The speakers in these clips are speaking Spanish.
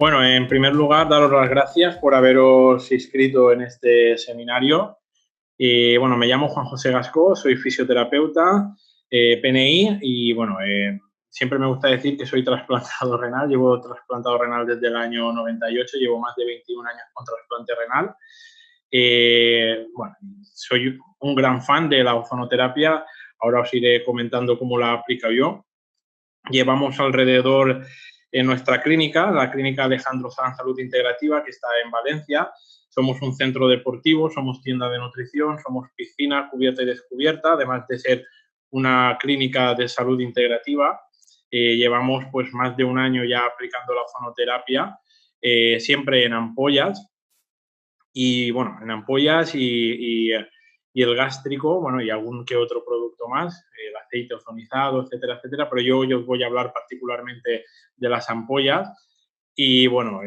Bueno, en primer lugar, daros las gracias por haberos inscrito en este seminario. Bueno, me llamo Juan José Gascó, soy fisioterapeuta, PNI y bueno, siempre me gusta decir que soy trasplantado renal. Llevo trasplantado renal desde el año 98, llevo más de 21 años con trasplante renal. Bueno, soy un gran fan de la ozonoterapia. Ahora os iré comentando cómo la aplico yo. Llevamos alrededor en nuestra clínica, la clínica Alejandro Sanz Salud Integrativa, que está en Valencia. Somos un centro deportivo, somos tienda de nutrición, somos piscina cubierta y descubierta, además de ser una clínica de salud integrativa. Llevamos pues más de un año ya aplicando la ozonoterapia, siempre en ampollas. Y bueno, en ampollas y el gástrico, bueno, y algún que otro producto más, el aceite ozonizado, etcétera, etcétera, pero yo os voy a hablar particularmente de las ampollas y bueno,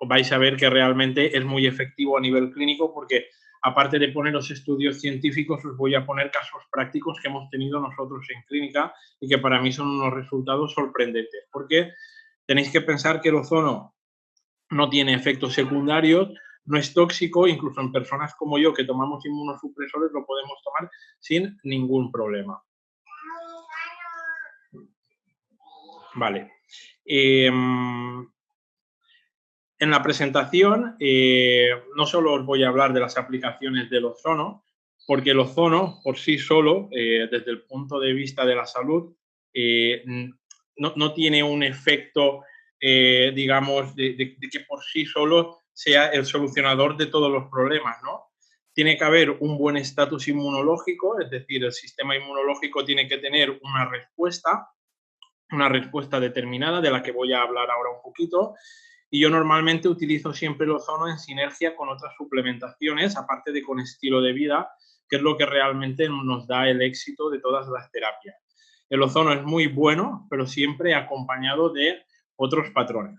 vais a ver que realmente es muy efectivo a nivel clínico porque aparte de poner los estudios científicos, os voy a poner casos prácticos que hemos tenido nosotros en clínica y que para mí son unos resultados sorprendentes, porque tenéis que pensar que el ozono no tiene efectos secundarios, no es tóxico, incluso en personas como yo que tomamos inmunosupresores lo podemos tomar sin ningún problema. Vale. En la presentación no solo os voy a hablar de las aplicaciones del ozono, porque el ozono por sí solo, desde el punto de vista de la salud, no tiene un efecto, digamos, de que por sí solo sea el solucionador de todos los problemas, ¿no? Tiene que haber un buen estatus inmunológico, es decir, el sistema inmunológico tiene que tener una respuesta determinada de la que voy a hablar ahora un poquito. Y yo normalmente utilizo siempre el ozono en sinergia con otras suplementaciones, aparte de con estilo de vida, que es lo que realmente nos da el éxito de todas las terapias. El ozono es muy bueno, pero siempre acompañado de otros patrones.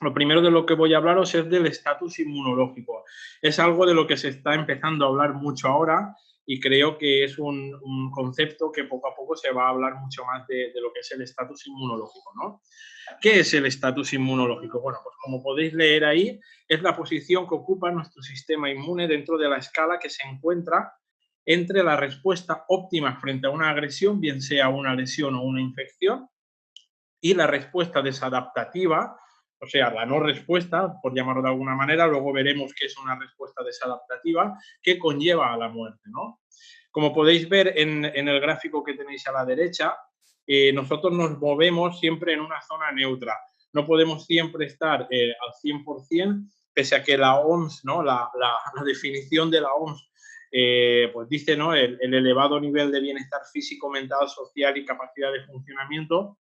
Lo primero de lo que voy a hablaros es del estatus inmunológico. Es algo de lo que se está empezando a hablar mucho ahora y creo que es un concepto que poco a poco se va a hablar mucho más de lo que es el estatus inmunológico, ¿no? ¿Qué es el estatus inmunológico? Bueno, pues como podéis leer ahí, es la posición que ocupa nuestro sistema inmune dentro de la escala que se encuentra entre la respuesta óptima frente a una agresión, bien sea una lesión o una infección, y la respuesta desadaptativa, o sea, la no respuesta, por llamarlo de alguna manera. Luego veremos qué es una respuesta desadaptativa que conlleva a la muerte, ¿no? Como podéis ver en el gráfico que tenéis a la derecha, nosotros nos movemos siempre en una zona neutra. No podemos siempre estar al 100%, pese a que la OMS, ¿no? la definición de la OMS pues dice, ¿no? el elevado nivel de bienestar físico, mental, social y capacidad de funcionamiento.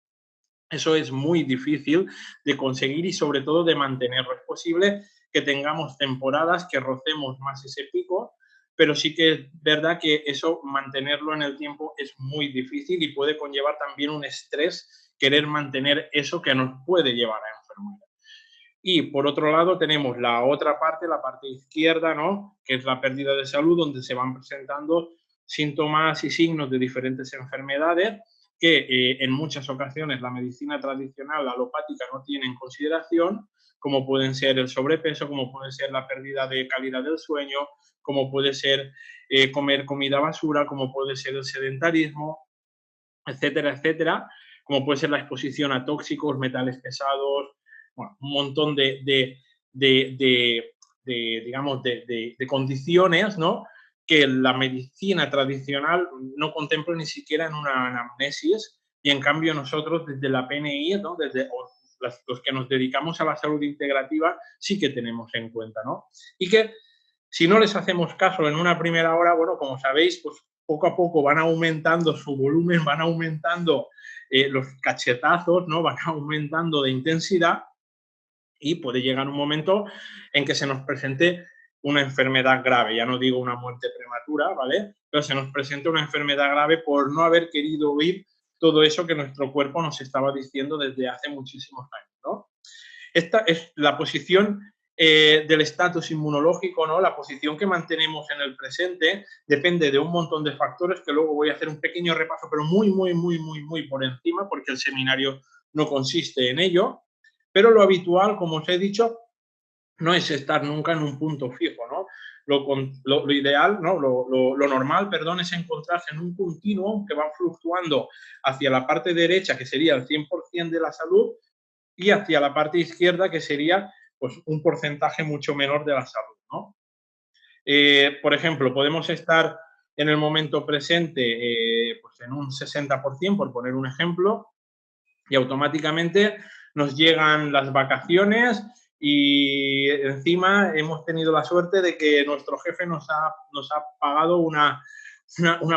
Eso es muy difícil de conseguir y sobre todo de mantenerlo. Es posible que tengamos temporadas que rocemos más ese pico, pero sí que es verdad que eso, mantenerlo en el tiempo, es muy difícil y puede conllevar también un estrés querer mantener eso que nos puede llevar a enfermedad. Y por otro lado tenemos la otra parte, la parte izquierda, ¿no? Que es la pérdida de salud, donde se van presentando síntomas y signos de diferentes enfermedades que en muchas ocasiones la medicina tradicional, la alopática, no tiene en consideración, como pueden ser el sobrepeso, como puede ser la pérdida de calidad del sueño, como puede ser comer comida basura, como puede ser el sedentarismo, etcétera, etcétera, como puede ser la exposición a tóxicos, metales pesados, bueno, un montón digamos, de condiciones, ¿no? Que la medicina tradicional no contempla ni siquiera en una anamnesis, y en cambio nosotros desde la PNI, ¿no? Desde los que nos dedicamos a la salud integrativa, sí que tenemos en cuenta, ¿no? Y que si no les hacemos caso en una primera hora, bueno, como sabéis, pues poco a poco van aumentando su volumen, van aumentando los cachetazos, ¿no? Van aumentando de intensidad y puede llegar un momento en que se nos presente una enfermedad grave. Ya no digo una muerte prematura, ¿vale? Pero se nos presenta una enfermedad grave por no haber querido oír todo eso que nuestro cuerpo nos estaba diciendo desde hace muchísimos años, ¿no? Esta es la posición del estatus inmunológico, ¿no? La posición que mantenemos en el presente depende de un montón de factores que luego voy a hacer un pequeño repaso, pero muy por encima, porque el seminario no consiste en ello. Pero lo habitual, como os he dicho, no es estar nunca en un punto fijo, ¿no? Lo ideal, ¿no? Lo normal, perdón, es encontrarse en un continuo que va fluctuando hacia la parte derecha, que sería el 100% de la salud, y hacia la parte izquierda, que sería pues, un porcentaje mucho menor de la salud, ¿no? Por ejemplo, podemos estar en el momento presente pues en un 60%, por poner un ejemplo, y automáticamente nos llegan las vacaciones y encima hemos tenido la suerte de que nuestro jefe nos ha pagado una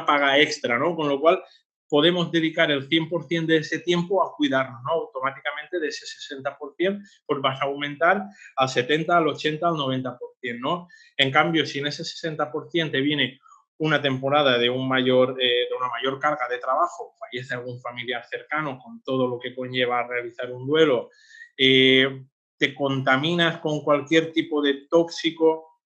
paga extra, ¿no? Con lo cual podemos dedicar el 100% de ese tiempo a cuidarnos, ¿no? Automáticamente de ese 60%, pues vas a aumentar al 70, al 80, al 90%, ¿no? En cambio, si en ese 60% viene una temporada de una mayor carga de trabajo, fallece algún familiar cercano con todo lo que conlleva realizar un duelo, te contaminas con cualquier tipo de tóxico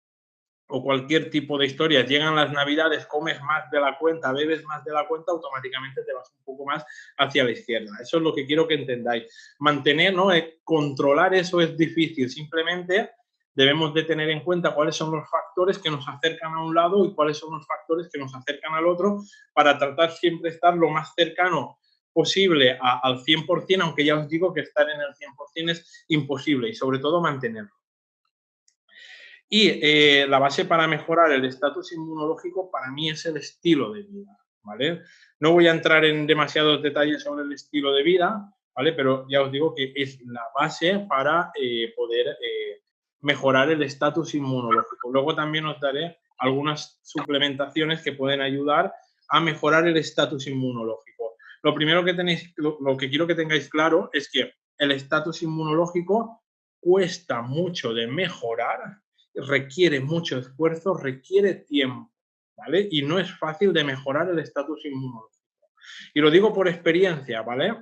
o cualquier tipo de historia, llegan las navidades, comes más de la cuenta, bebes más de la cuenta, automáticamente te vas un poco más hacia la izquierda. Eso es lo que quiero que entendáis. Mantener, ¿no? Controlar eso es difícil, simplemente debemos de tener en cuenta cuáles son los factores que nos acercan a un lado y cuáles son los factores que nos acercan al otro para tratar siempre de estar lo más cercano posible al 100%, aunque ya os digo que estar en el 100% es imposible y sobre todo mantenerlo. Y la base para mejorar el estatus inmunológico para mí es el estilo de vida, ¿vale? No voy a entrar en demasiados detalles sobre el estilo de vida, ¿vale? Pero ya os digo que es la base para poder mejorar el estatus inmunológico. Luego también os daré algunas suplementaciones que pueden ayudar a mejorar el estatus inmunológico. Lo primero que tenéis, lo que quiero que tengáis claro es que el estatus inmunológico cuesta mucho de mejorar, requiere mucho esfuerzo, requiere tiempo, ¿vale? Y no es fácil de mejorar el estatus inmunológico. Y lo digo por experiencia, ¿vale?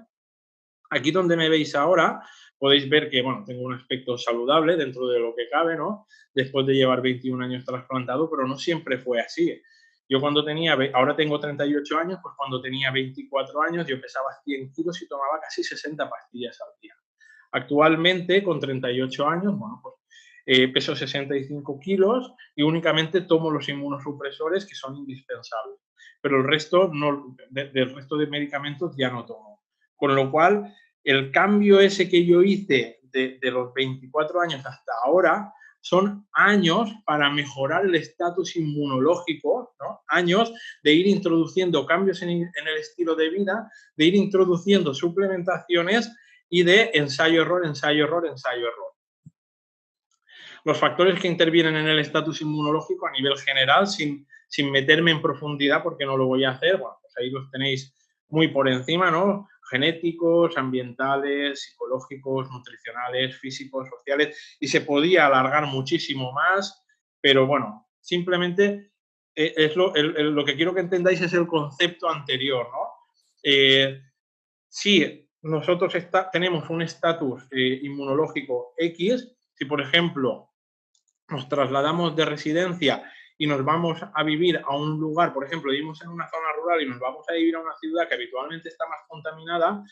Aquí donde me veis ahora, podéis ver que, bueno, tengo un aspecto saludable dentro de lo que cabe, ¿no? Después de llevar 21 años trasplantado, pero no siempre fue así. Yo cuando tenía, ahora tengo 38 años, pues cuando tenía 24 años yo pesaba 100 kilos y tomaba casi 60 pastillas al día. Actualmente, con 38 años, bueno, pues peso 65 kilos y únicamente tomo los inmunosupresores que son indispensables. Pero el resto, no, del resto de medicamentos ya no tomo. Con lo cual, el cambio ese que yo hice de los 24 años hasta ahora son años para mejorar el estatus inmunológico, ¿no? Años de ir introduciendo cambios en el estilo de vida, de ir introduciendo suplementaciones y de ensayo-error, ensayo-error, ensayo-error. Los factores que intervienen en el estatus inmunológico a nivel general, sin meterme en profundidad porque no lo voy a hacer, bueno, pues ahí los tenéis muy por encima, ¿no? Genéticos, ambientales, psicológicos, nutricionales, físicos, sociales, y se podía alargar muchísimo más, pero bueno, simplemente es lo que quiero que entendáis es el concepto anterior, ¿no? Si nosotros tenemos un estatus inmunológico X, si por ejemplo nos trasladamos de residencia y nos vamos a vivir a un lugar, por ejemplo, vivimos en una zona rural y nos vamos a vivir a una ciudad que habitualmente está más contaminada,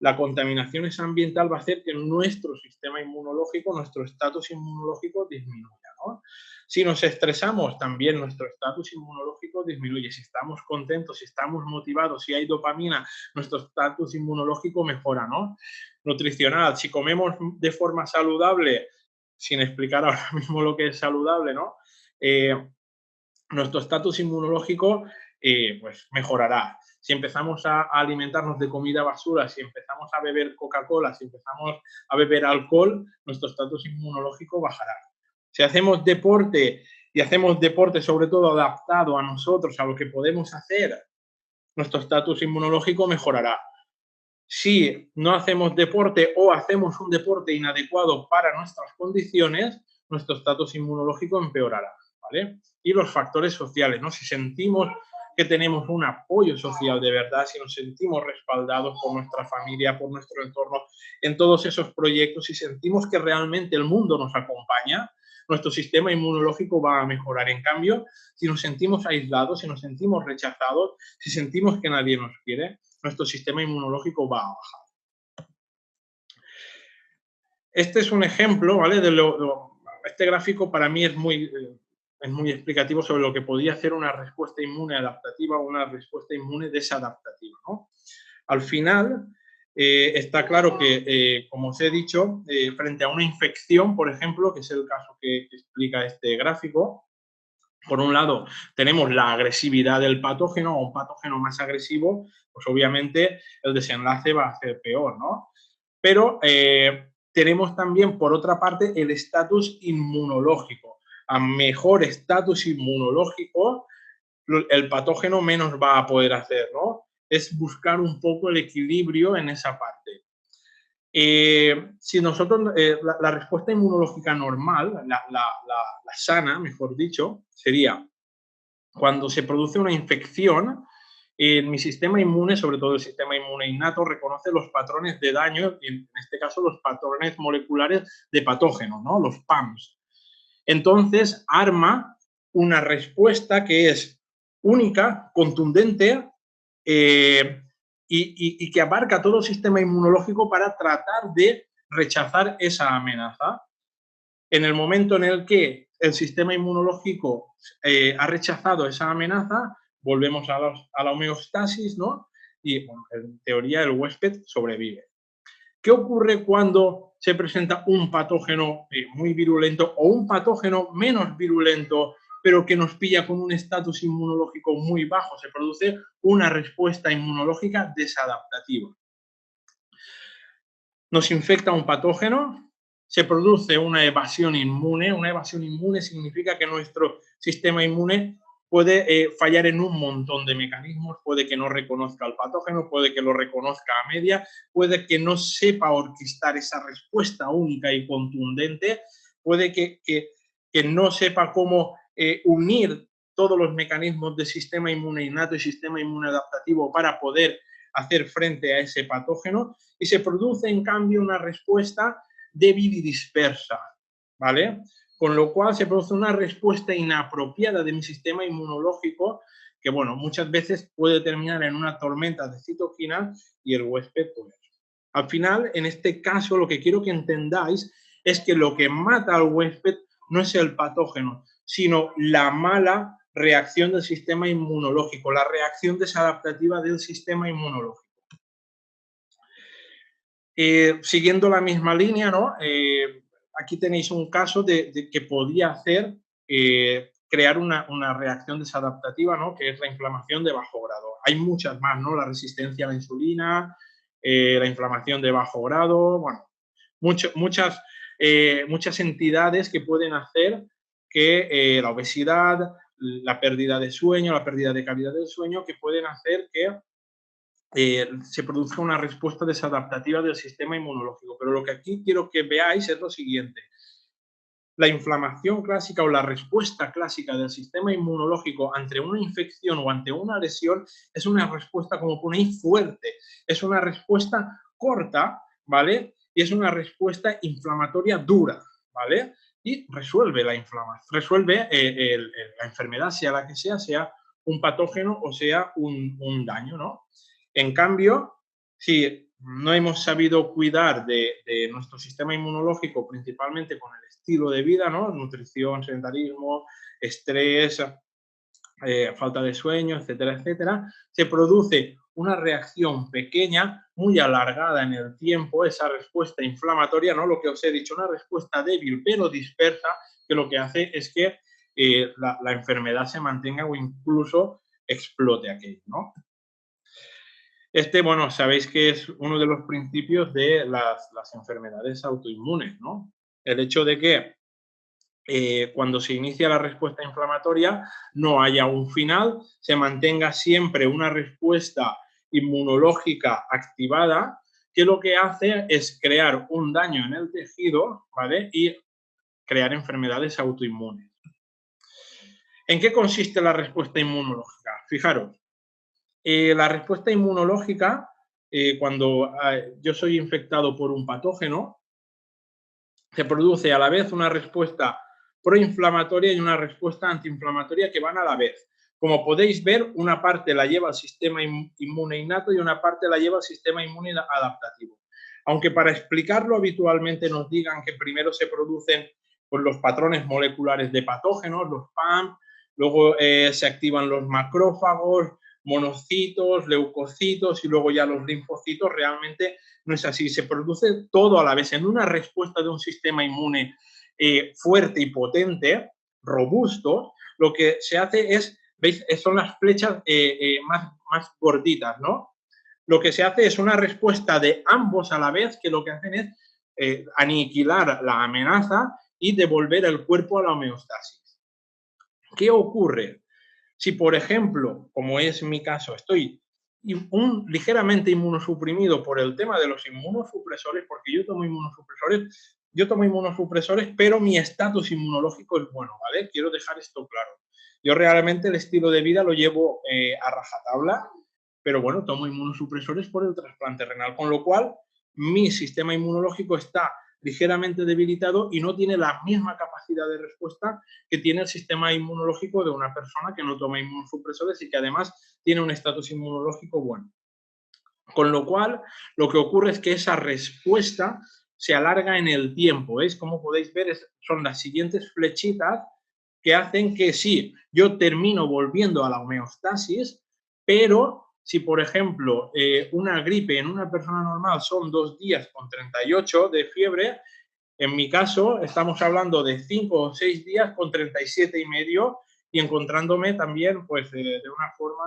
la contaminación esa ambiental va a hacer que nuestro sistema inmunológico, nuestro estatus inmunológico disminuya, ¿no? Si nos estresamos, también nuestro estatus inmunológico disminuye. Si estamos contentos, si estamos motivados, si hay dopamina, nuestro estatus inmunológico mejora, ¿no? Nutricional, si comemos de forma saludable, sin explicar ahora mismo lo que es saludable, ¿no? Nuestro estatus inmunológico pues mejorará. Si empezamos a alimentarnos de comida basura, si empezamos a beber Coca-Cola, si empezamos a beber alcohol, nuestro estatus inmunológico bajará. Si hacemos deporte y hacemos deporte sobre todo adaptado a nosotros, a lo que podemos hacer, nuestro estatus inmunológico mejorará. Si no hacemos deporte o hacemos un deporte inadecuado para nuestras condiciones, nuestro estatus inmunológico empeorará, ¿vale? Y los factores sociales, ¿no? Si sentimos que tenemos un apoyo social de verdad, si nos sentimos respaldados por nuestra familia, por nuestro entorno, en todos esos proyectos, si sentimos que realmente el mundo nos acompaña, nuestro sistema inmunológico va a mejorar. En cambio, si nos sentimos aislados, si nos sentimos rechazados, si sentimos que nadie nos quiere, nuestro sistema inmunológico va a bajar. Este es un ejemplo, ¿vale? Este gráfico para mí es muy explicativo sobre lo que podría hacer una respuesta inmune adaptativa o una respuesta inmune desadaptativa, ¿no? Al final, está claro que, como os he dicho, frente a una infección, por ejemplo, que es el caso que explica este gráfico, por un lado, tenemos la agresividad del patógeno, o un patógeno más agresivo, pues obviamente el desenlace va a ser peor, ¿no? Pero tenemos también, por otra parte, el estatus inmunológico. A mejor estatus inmunológico, el patógeno menos va a poder hacer, ¿no? Es buscar un poco el equilibrio en esa parte. Si nosotros, la respuesta inmunológica normal, la sana, mejor dicho, sería cuando se produce una infección, mi sistema inmune, sobre todo el sistema inmune innato, reconoce los patrones de daño, en este caso los patrones moleculares de patógenos, ¿no? Los PAMs. Entonces, arma una respuesta que es única, contundente, y que abarca todo el sistema inmunológico para tratar de rechazar esa amenaza. En el momento en el que el sistema inmunológico ha rechazado esa amenaza, volvemos a la homeostasis, ¿no? Y, bueno, en teoría, el huésped sobrevive. ¿Qué ocurre cuando se presenta un patógeno muy virulento o un patógeno menos virulento, pero que nos pilla con un estatus inmunológico muy bajo? Se produce una respuesta inmunológica desadaptativa. Nos infecta un patógeno, se produce una evasión inmune. Una evasión inmune significa que nuestro sistema inmune puede fallar en un montón de mecanismos, puede que no reconozca el patógeno, puede que lo reconozca a media, puede que no sepa orquestar esa respuesta única y contundente, puede que no sepa cómo unir todos los mecanismos del sistema inmune innato y sistema inmune adaptativo para poder hacer frente a ese patógeno, y se produce en cambio una respuesta débil y dispersa, ¿vale? Con lo cual se produce una respuesta inapropiada de mi sistema inmunológico que, bueno, muchas veces puede terminar en una tormenta de citoquinas y el huésped, pues, al final, en este caso, lo que quiero que entendáis es que lo que mata al huésped no es el patógeno, sino la mala reacción del sistema inmunológico, la reacción desadaptativa del sistema inmunológico. Siguiendo la misma línea, ¿no? Aquí tenéis un caso de que podía hacer crear una reacción desadaptativa, ¿no? Que es la inflamación de bajo grado. Hay muchas más, ¿no? La resistencia a la insulina, la inflamación de bajo grado, bueno, muchas entidades que pueden hacer que la obesidad, la pérdida de sueño, la pérdida de calidad del sueño, que pueden hacer que se produzca una respuesta desadaptativa del sistema inmunológico. Pero lo que aquí quiero que veáis es lo siguiente. La inflamación clásica o la respuesta clásica del sistema inmunológico ante una infección o ante una lesión es una respuesta, como ponéis, fuerte. Es una respuesta corta, ¿vale? Y es una respuesta inflamatoria dura, ¿vale? Y resuelve la inflamación, resuelve la enfermedad, sea la que sea un patógeno o sea un daño, ¿no? En cambio, si no hemos sabido cuidar de nuestro sistema inmunológico, principalmente con el estilo de vida, ¿no? Nutrición, sedentarismo, estrés, falta de sueño, etcétera, etcétera, se produce una reacción pequeña, muy alargada en el tiempo, esa respuesta inflamatoria, ¿no? Lo que os he dicho, una respuesta débil pero dispersa, que lo que hace es que la enfermedad se mantenga o incluso explote aquello, ¿no? Bueno, sabéis que es uno de los principios de las enfermedades autoinmunes, ¿no? El hecho de que cuando se inicia la respuesta inflamatoria no haya un final, se mantenga siempre una respuesta inmunológica activada, que lo que hace es crear un daño en el tejido, ¿vale? Y crear enfermedades autoinmunes. ¿En qué consiste la respuesta inmunológica? Fijaros, la respuesta inmunológica, cuando yo soy infectado por un patógeno, se produce a la vez una respuesta proinflamatoria y una respuesta antiinflamatoria que van a la vez. Como podéis ver, una parte la lleva el sistema inmune innato y una parte la lleva el sistema inmune adaptativo. Aunque para explicarlo habitualmente nos digan que primero se producen pues, los patrones moleculares de patógenos, los PAM, luego se activan los macrófagos, monocitos, leucocitos y luego ya los linfocitos, realmente no es así. Se produce todo a la vez en una respuesta de un sistema inmune fuerte y potente, robusto. Lo que se hace es, ¿veis? Son las flechas más gorditas, ¿no? Lo que se hace es una respuesta de ambos a la vez, que lo que hacen es aniquilar la amenaza y devolver el cuerpo a la homeostasis. ¿Qué ocurre? Si, por ejemplo, como es mi caso, estoy ligeramente inmunosuprimido por el tema de los inmunosupresores, porque yo tomo inmunosupresores, pero mi estatus inmunológico es bueno, ¿vale? Quiero dejar esto claro. Yo realmente el estilo de vida lo llevo a rajatabla, pero bueno, tomo inmunosupresores por el trasplante renal, con lo cual mi sistema inmunológico está ligeramente debilitado y no tiene la misma capacidad de respuesta que tiene el sistema inmunológico de una persona que no toma inmunosupresores y que además tiene un estatus inmunológico bueno. Con lo cual, lo que ocurre es que esa respuesta se alarga en el tiempo. ¿Veis? Como podéis ver, son las siguientes flechitas que hacen que sí, yo termino volviendo a la homeostasis, pero si, por ejemplo, una gripe en una persona normal son 2 días con 38 de fiebre, en mi caso estamos hablando de 5 o 6 días con 37,5 y encontrándome también pues, de una forma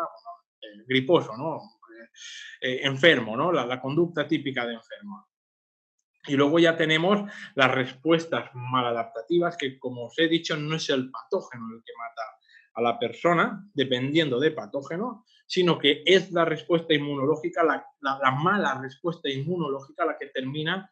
griposo, ¿no? Enfermo, ¿no? La conducta típica de enfermo. Y luego ya tenemos las respuestas maladaptativas, que como os he dicho, no es el patógeno el que mata a la persona, dependiendo de patógeno, sino que es la respuesta inmunológica, la mala respuesta inmunológica la que termina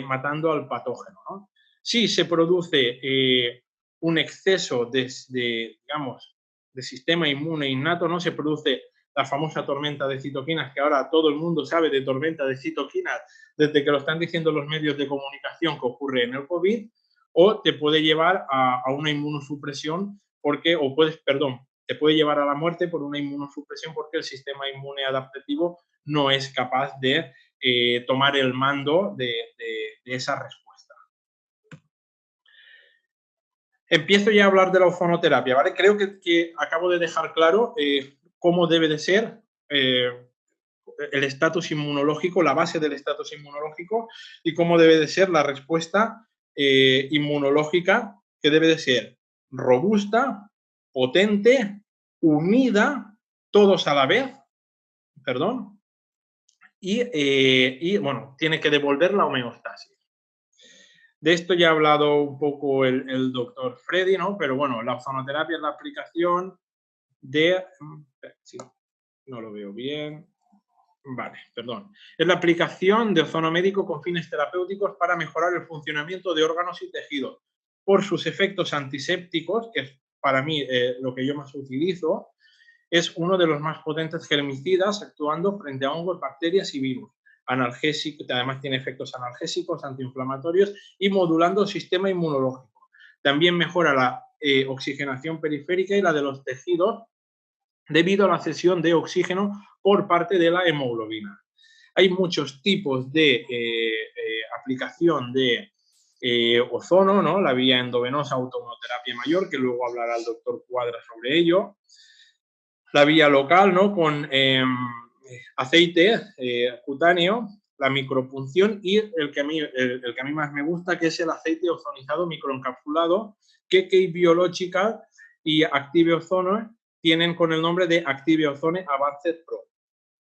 matando al patógeno, ¿no? Si se produce un exceso digamos, de sistema inmune innato, ¿no? Se produce la famosa tormenta de citoquinas, que ahora todo el mundo sabe de tormenta de citoquinas desde que lo están diciendo los medios de comunicación que ocurre en el COVID, o te puede llevar a una inmunosupresión te puede llevar a la muerte por una inmunosupresión porque el sistema inmune adaptativo no es capaz de tomar el mando de esa respuesta. Empiezo ya a hablar de la ozonoterapia, ¿vale? Creo que acabo de dejar claro cómo debe de ser el estatus inmunológico, la base del estatus inmunológico y cómo debe de ser la respuesta inmunológica, que debe de ser robusta, potente, unida, todos a la vez, perdón, y bueno, tiene que devolver la homeostasis. De esto ya ha hablado un poco el doctor Freddy, ¿no? Pero bueno, la ozonoterapia es la aplicación de... Sí, no lo veo bien. Vale, perdón. Es la aplicación de ozono médico con fines terapéuticos para mejorar el funcionamiento de órganos y tejidos. Por sus efectos antisépticos, que es para mí lo que yo más utilizo, es uno de los más potentes germicidas actuando frente a hongos, bacterias y virus. Analgésico, además tiene efectos analgésicos, antiinflamatorios y modulando el sistema inmunológico. También mejora la oxigenación periférica y la de los tejidos debido a la cesión de oxígeno por parte de la hemoglobina. Hay muchos tipos de aplicación de ozono, ¿no? La vía endovenosa, automonoterapia mayor, que luego hablará el doctor Cuadra sobre ello. La vía local, ¿no? Con aceite cutáneo, la micropunción y el que a mí más me gusta, que es el aceite ozonizado microencapsulado, que Key Biological y Active Ozone tienen con el nombre de Active Ozone Advanced Pro.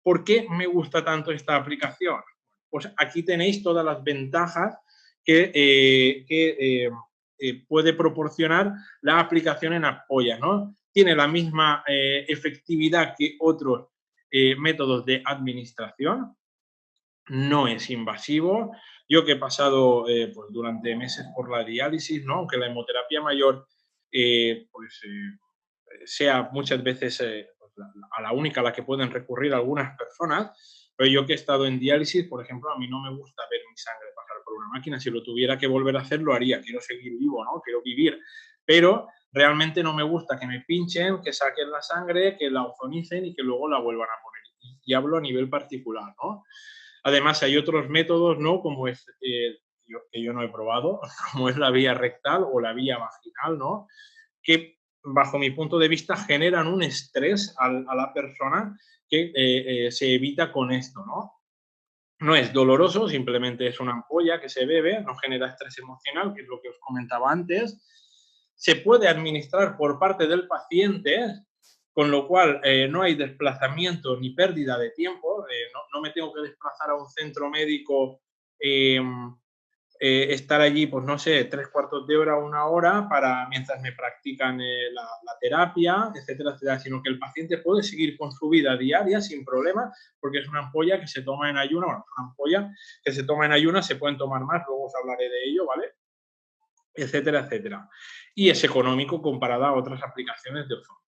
¿Por qué me gusta tanto esta aplicación? Pues aquí tenéis todas las ventajas que puede proporcionar la aplicación en ampollas, ¿no? Tiene la misma efectividad que otros métodos de administración, no es invasivo. Yo que he pasado pues durante meses por la diálisis, ¿no? Aunque la hemoterapia mayor sea muchas veces a la única a la que pueden recurrir algunas personas, pero yo que he estado en diálisis, por ejemplo, a mí no me gusta ver mi sangre pasar por una máquina. Si lo tuviera que volver a hacer, lo haría. Quiero seguir vivo, ¿no? Quiero vivir. Pero realmente no me gusta que me pinchen, que saquen la sangre, que la ozonicen y que luego la vuelvan a poner. Y hablo a nivel particular, ¿no? Además, hay otros métodos, ¿no? Como es, que yo no he probado, como es la vía rectal o la vía vaginal, ¿no? Que, bajo mi punto de vista, generan un estrés a la persona que se evita con esto, ¿no? No es doloroso, simplemente es una ampolla que se bebe, no genera estrés emocional, que es lo que os comentaba antes. Se puede administrar por parte del paciente, con lo cual no hay desplazamiento ni pérdida de tiempo. No me tengo que desplazar a un centro médico, estar allí, pues no sé, 3/4 de hora, 1 hora, mientras me practican la terapia, etcétera, etcétera, sino que el paciente puede seguir con su vida diaria sin problema, porque es una ampolla que se toma en ayuna, bueno, es una ampolla que se toma en ayuna, se pueden tomar más, luego os hablaré de ello, ¿vale? Etcétera, etcétera. Y es económico comparado a otras aplicaciones de ozono.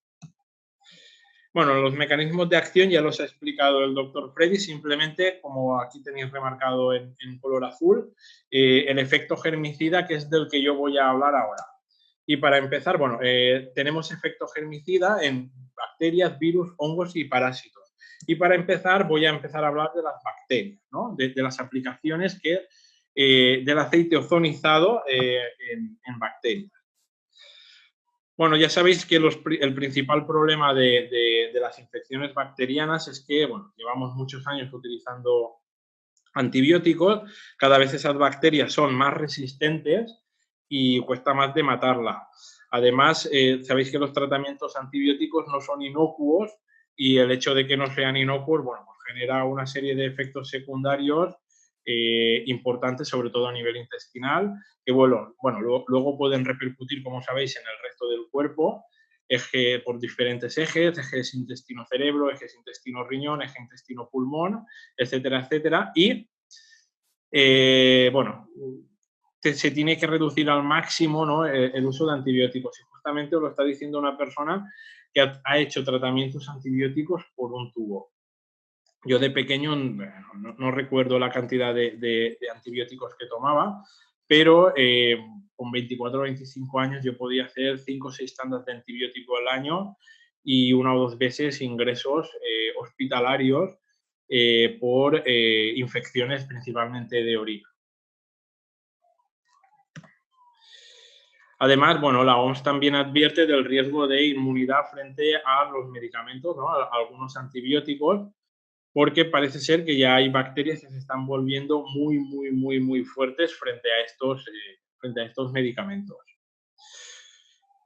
Bueno, los mecanismos de acción ya los ha explicado el doctor Freddy, simplemente, como aquí tenéis remarcado en color azul, el efecto germicida, que es del que yo voy a hablar ahora. Y para empezar, bueno, tenemos efecto germicida en bacterias, virus, hongos y parásitos. Y para empezar, voy a empezar a hablar de las bacterias, ¿no? De las aplicaciones del aceite ozonizado en bacterias. Bueno, ya sabéis que el principal problema de las infecciones bacterianas es que, bueno, llevamos muchos años utilizando antibióticos, cada vez esas bacterias son más resistentes y cuesta más de matarla. Además, sabéis que los tratamientos antibióticos no son inocuos y el hecho de que no sean inocuos, bueno, pues genera una serie de efectos secundarios importantes, sobre todo a nivel intestinal, que luego pueden repercutir, como sabéis, en el resto del cuerpo, por diferentes ejes intestino-cerebro, ejes intestino-riñón, eje intestino-pulmón, etcétera, etcétera. Y, se tiene que reducir al máximo, ¿no?, el uso de antibióticos. Y justamente os lo está diciendo una persona que ha hecho tratamientos antibióticos por un tubo. Yo de pequeño no recuerdo la cantidad de antibióticos que tomaba, pero con 24 o 25 años yo podía hacer 5 o 6 tandas de antibiótico al año y 1 o 2 veces ingresos hospitalarios por infecciones principalmente de orina. Además, bueno, la OMS también advierte del riesgo de inmunidad frente a los medicamentos, ¿no?, a algunos antibióticos, porque parece ser que ya hay bacterias que se están volviendo muy, muy, muy, muy fuertes frente a estos medicamentos.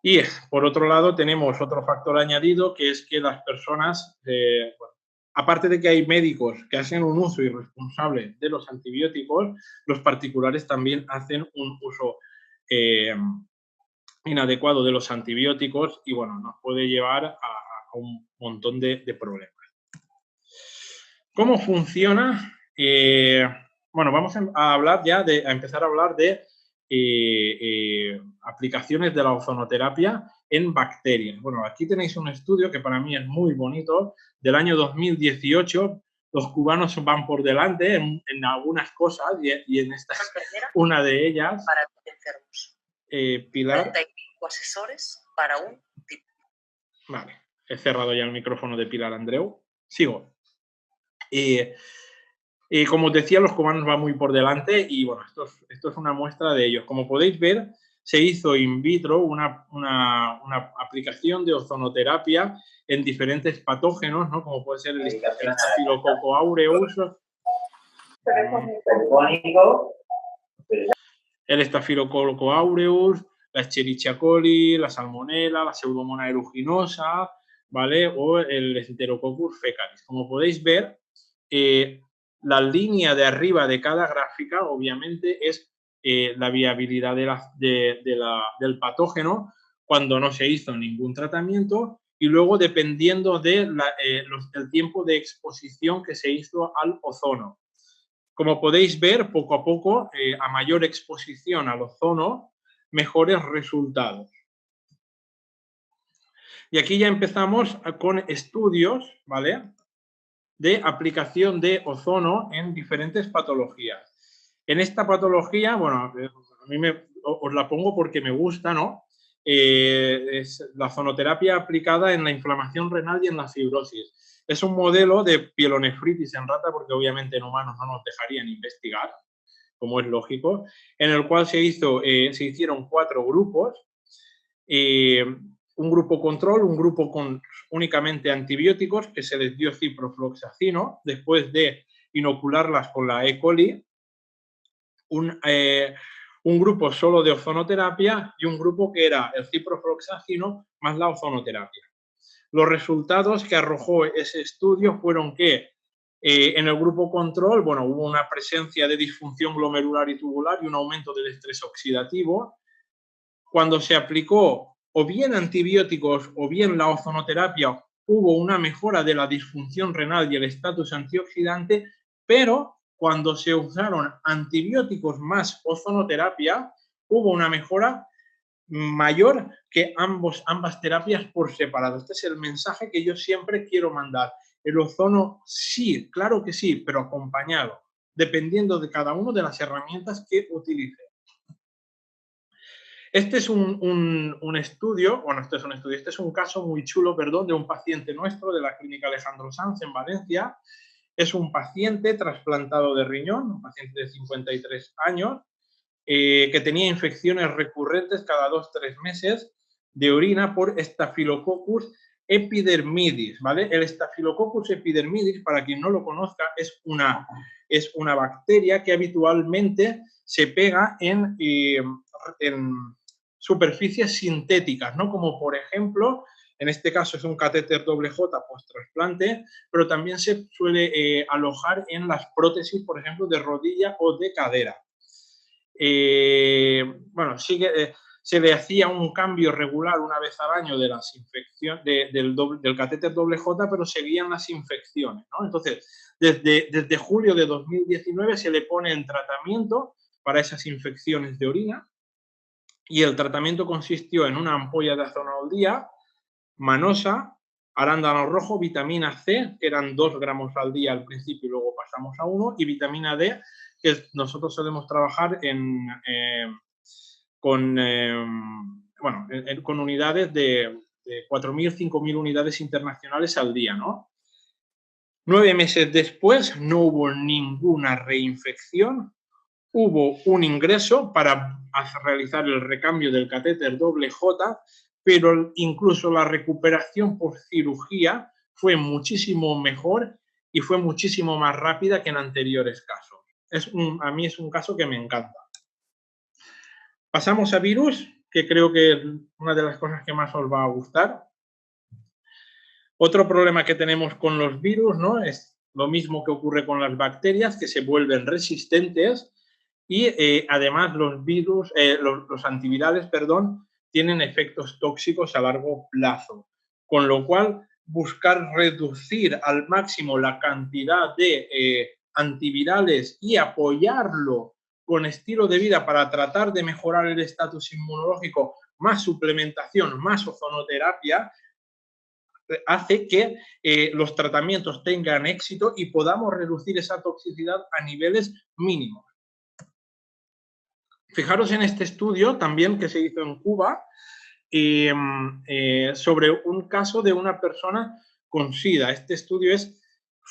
Y, por otro lado, tenemos otro factor añadido, que es que las personas, aparte de que hay médicos que hacen un uso irresponsable de los antibióticos, los particulares también hacen un uso inadecuado de los antibióticos y, bueno, nos puede llevar a un montón de problemas. ¿Cómo funciona? Vamos a empezar a hablar de aplicaciones de la ozonoterapia en bacterias. Bueno, aquí tenéis un estudio que para mí es muy bonito, del año 2018. Los cubanos van por delante en algunas cosas y en esta es una de ellas. Para enfermos. Pilar. 35 asesores para un tipo. Vale, he cerrado ya el micrófono de Pilar Andreu. Sigo. Como os decía, los cubanos van muy por delante y, bueno, esto es una muestra de ellos. Como podéis ver, se hizo in vitro una aplicación de ozonoterapia en diferentes patógenos, ¿no?, como puede ser el Staphylococcus aureus, la Escherichia coli, la Salmonella, la Pseudomonas aeruginosa, ¿vale?, o el Enterococcus fecalis. Como podéis ver, la línea de arriba de cada gráfica, obviamente, es la viabilidad del patógeno cuando no se hizo ningún tratamiento y luego dependiendo del tiempo de exposición que se hizo al ozono. Como podéis ver, poco a poco, a mayor exposición al ozono, mejores resultados. Y aquí ya empezamos con estudios, ¿vale?, de aplicación de ozono en diferentes patologías. En esta patología, bueno, a mí os la pongo porque me gusta, ¿no? es la ozonoterapia aplicada en la inflamación renal y en la fibrosis. Es un modelo de pielonefritis en rata, porque obviamente en humanos no nos dejarían investigar, como es lógico, en el cual se hicieron 4 grupos, un grupo control, un grupo con únicamente antibióticos, que se les dio ciprofloxacino, después de inocularlas con la E. coli, un grupo solo de ozonoterapia y un grupo que era el ciprofloxacino más la ozonoterapia. Los resultados que arrojó ese estudio fueron que en el grupo control, bueno, hubo una presencia de disfunción glomerular y tubular y un aumento del estrés oxidativo. Cuando se aplicó o bien antibióticos o bien la ozonoterapia, hubo una mejora de la disfunción renal y el estatus antioxidante, pero cuando se usaron antibióticos más ozonoterapia, hubo una mejora mayor que ambas terapias por separado. Este es el mensaje que yo siempre quiero mandar. El ozono sí, claro que sí, pero acompañado, dependiendo de cada uno de las herramientas que utilice. Este es un estudio, bueno, este es un caso muy chulo, perdón, de un paciente nuestro de la Clínica Alejandro Sanz en Valencia. Es un paciente trasplantado de riñón, un paciente de 53 años, que tenía infecciones recurrentes cada 2-3 meses de orina por Staphylococcus epidermidis, ¿vale? El Staphylococcus epidermidis, para quien no lo conozca, es una bacteria que habitualmente se pega en superficies sintéticas, ¿no? Como por ejemplo, en este caso es un catéter doble J post-trasplante, pero también se suele alojar en las prótesis, por ejemplo, de rodilla o de cadera. Bueno, se le hacía un cambio regular una vez al año de las infecciones del catéter doble J, pero seguían las infecciones, ¿no? Entonces, desde julio de 2019 se le pone en tratamiento para esas infecciones de orina, y el tratamiento consistió en una ampolla de azonol manosa, arándano rojo, vitamina C, que eran 2 gramos al día al principio y luego pasamos a 1, y vitamina D, que nosotros solemos trabajar con unidades de 4.000, 5.000 unidades internacionales al día, ¿no? 9 meses después no hubo ninguna reinfección, hubo un ingreso para realizar el recambio del catéter doble J, pero incluso la recuperación por cirugía fue muchísimo mejor y fue muchísimo más rápida que en anteriores casos. A mí es un caso que me encanta. Pasamos a virus, que creo que es una de las cosas que más os va a gustar. Otro problema que tenemos con los virus, ¿no? Es lo mismo que ocurre con las bacterias, que se vuelven resistentes y además los antivirales, perdón, tienen efectos tóxicos a largo plazo, con lo cual buscar reducir al máximo la cantidad de antivirales y apoyarlo con estilo de vida para tratar de mejorar el estatus inmunológico, más suplementación, más ozonoterapia, hace que los tratamientos tengan éxito y podamos reducir esa toxicidad a niveles mínimos. Fijaros en este estudio también que se hizo en Cuba sobre un caso de una persona con SIDA. Este estudio es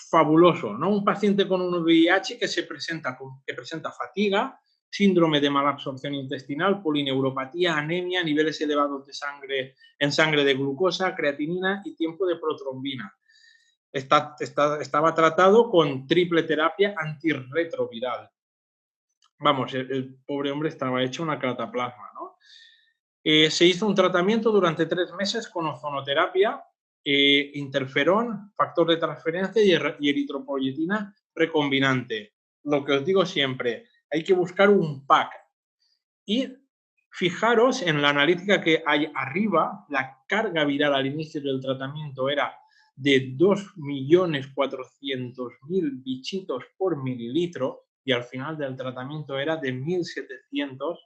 fabuloso, ¿no? Un paciente con un VIH que presenta fatiga, síndrome de mala absorción intestinal, polineuropatía, anemia, niveles elevados en sangre de glucosa, creatinina y tiempo de protrombina. Estaba tratado con triple terapia antirretroviral. Vamos, el pobre hombre estaba hecho una cataplasma, ¿no? Se hizo un tratamiento durante 3 meses con ozonoterapia, interferón, factor de transferencia y eritropoyetina recombinante. Lo que os digo siempre, hay que buscar un pack. Y fijaros en la analítica que hay arriba, la carga viral al inicio del tratamiento era de 2.400.000 bichitos por mililitro y al final del tratamiento era de 1.700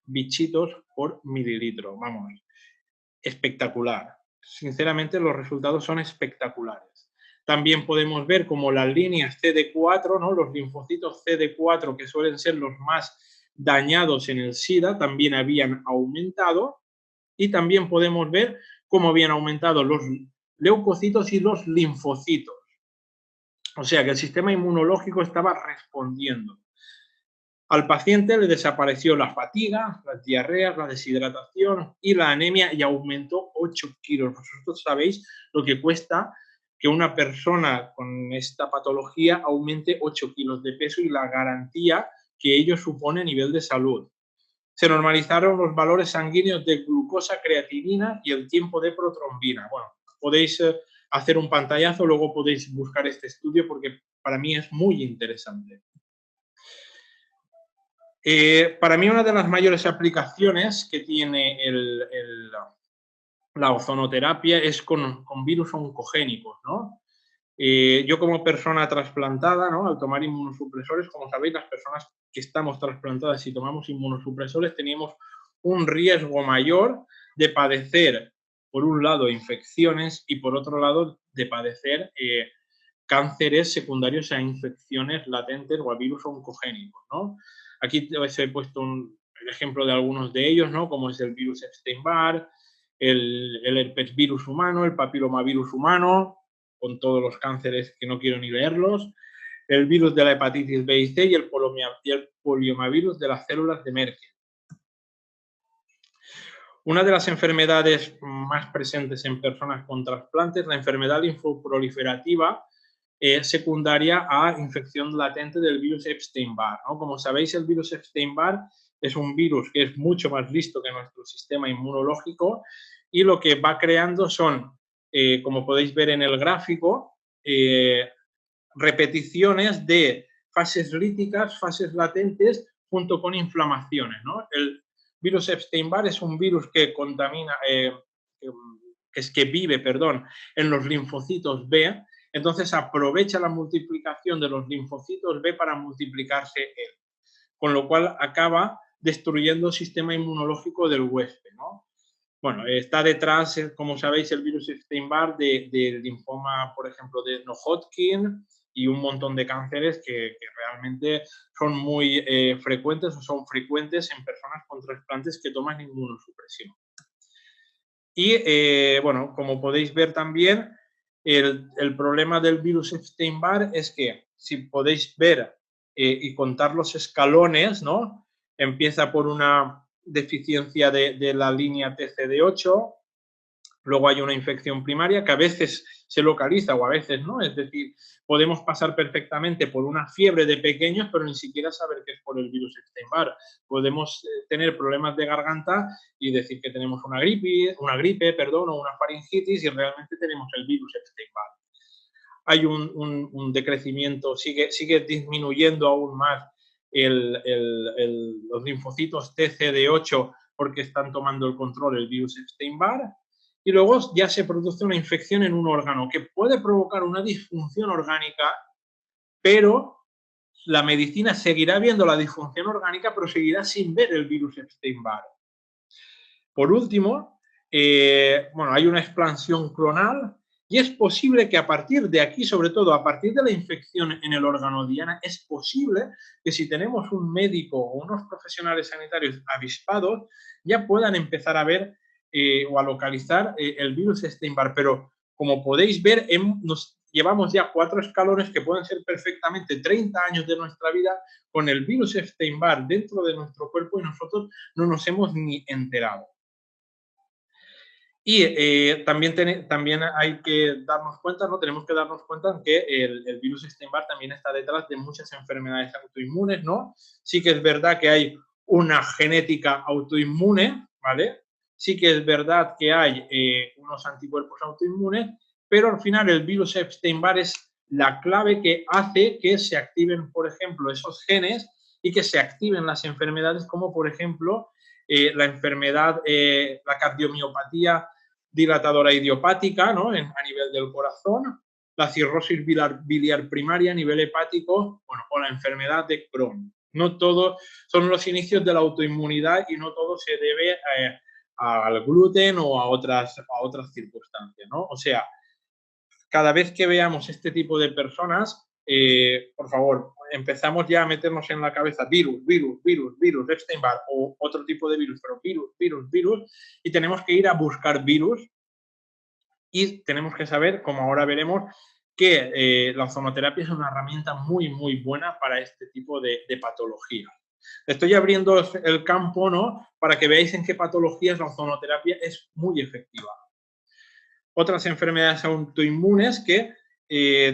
bichitos por mililitro. Vamos, espectacular. Sinceramente, los resultados son espectaculares. También podemos ver como las líneas CD4, ¿no? Los linfocitos CD4, que suelen ser los más dañados en el SIDA, también habían aumentado. Y también podemos ver cómo habían aumentado los leucocitos y los linfocitos. O sea que el sistema inmunológico estaba respondiendo. Al paciente le desapareció la fatiga, las diarreas, la deshidratación y la anemia y aumentó 8 kilos. Vosotros sabéis lo que cuesta que una persona con esta patología aumente 8 kilos de peso y la garantía que ello supone a nivel de salud. Se normalizaron los valores sanguíneos de glucosa, creatinina y el tiempo de protrombina. Bueno, podéis hacer un pantallazo, luego podéis buscar este estudio porque para mí es muy interesante. Para mí una de las mayores aplicaciones que tiene la ozonoterapia es con virus oncogénicos, ¿no? Yo como persona trasplantada, ¿no? Al tomar inmunosupresores, como sabéis, las personas que estamos trasplantadas y tomamos inmunosupresores teníamos un riesgo mayor de padecer, por un lado, infecciones y por otro lado, de padecer cánceres secundarios a infecciones latentes o a virus oncogénicos, ¿no? Aquí os he puesto el ejemplo de algunos de ellos, ¿no? Como es el virus Epstein-Barr, el herpesvirus humano, el papilomavirus humano, con todos los cánceres que no quiero ni leerlos, el virus de la hepatitis B y C y el poliomavirus de las células de Merkel. Una de las enfermedades más presentes en personas con trasplantes es la enfermedad linfoproliferativa secundaria a infección latente del virus Epstein-Barr, ¿no? Como sabéis, el virus Epstein-Barr es un virus que es mucho más listo que nuestro sistema inmunológico y lo que va creando son, como podéis ver en el gráfico, repeticiones de fases líticas, fases latentes, junto con inflamaciones, ¿no? El virus Epstein-Barr es un virus que contamina, que vive, perdón, en los linfocitos B, entonces aprovecha la multiplicación de los linfocitos B para multiplicarse él, con lo cual acaba destruyendo el sistema inmunológico del huésped, ¿no? Bueno, está detrás, como sabéis, el virus Epstein-Barr del linfoma, por ejemplo, de No-Hodgkin y un montón de cánceres que realmente son muy frecuentes o son frecuentes en personas con trasplantes que toman inmunosupresión. Y, bueno, como podéis ver también, el problema del virus Epstein-Barr es que, si podéis ver y contar los escalones, ¿no? Empieza por una deficiencia de la línea TCD8, luego hay una infección primaria que a veces se localiza o a veces no, es decir, podemos pasar perfectamente por una fiebre de pequeños, pero ni siquiera saber que es por el virus Epstein-Barr. Podemos tener problemas de garganta y decir que tenemos una gripe, perdón, o una faringitis y realmente tenemos el virus Epstein-Barr. Hay un decrecimiento, sigue disminuyendo aún más los linfocitos TCD8 porque están tomando el control el virus Epstein-Barr. Y luego ya se produce una infección en un órgano que puede provocar una disfunción orgánica, pero la medicina seguirá viendo la disfunción orgánica, pero seguirá sin ver el virus Epstein-Barr. Por último, bueno, hay una expansión clonal y es posible que a partir de aquí, sobre todo a partir de la infección en el órgano diana, es posible que si tenemos un médico o unos profesionales sanitarios avispados, ya puedan empezar a ver o a localizar el virus Epstein-Barr. Pero como podéis ver, nos llevamos ya 4 escalones que pueden ser perfectamente 30 años de nuestra vida con el virus Epstein-Barr dentro de nuestro cuerpo y nosotros no nos hemos ni enterado. Y también hay que darnos cuenta, ¿no? Tenemos que darnos cuenta que el virus Epstein-Barr también está detrás de muchas enfermedades autoinmunes, ¿no? Sí que es verdad que hay una genética autoinmune, ¿vale? Sí que es verdad que hay unos anticuerpos autoinmunes, pero al final el virus Epstein-Barr es la clave que hace que se activen, por ejemplo, esos genes y que se activen las enfermedades como, por ejemplo, la enfermedad, la cardiomiopatía dilatadora idiopática, ¿no? A nivel del corazón, la cirrosis biliar primaria a nivel hepático, bueno, o la enfermedad de Crohn. No todo son los inicios de la autoinmunidad y no todo se debe al gluten o a otras circunstancias, ¿no? O sea, cada vez que veamos este tipo de personas, por favor, empezamos ya a meternos en la cabeza virus, Epstein-Barr o otro tipo de virus, pero virus, y tenemos que ir a buscar virus y tenemos que saber, como ahora veremos, que la ozonoterapia es una herramienta muy, muy buena para este tipo de patología. Estoy abriendo el campo, ¿no?, para que veáis en qué patologías la ozonoterapia es muy efectiva. Otras enfermedades autoinmunes que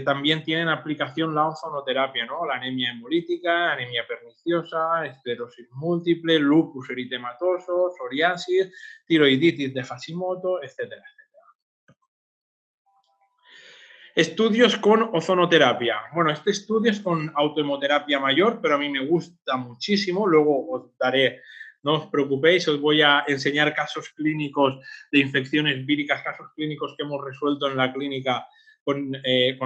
también tienen aplicación la ozonoterapia, ¿no? La anemia hemolítica, anemia perniciosa, esclerosis múltiple, lupus eritematoso, psoriasis, tiroiditis de Hashimoto, etcétera. Estudios con ozonoterapia. Bueno, este estudio es con autohemoterapia mayor, pero a mí me gusta muchísimo. Luego os daré, no os preocupéis, os voy a enseñar casos clínicos de infecciones víricas, casos clínicos que hemos resuelto en la clínica con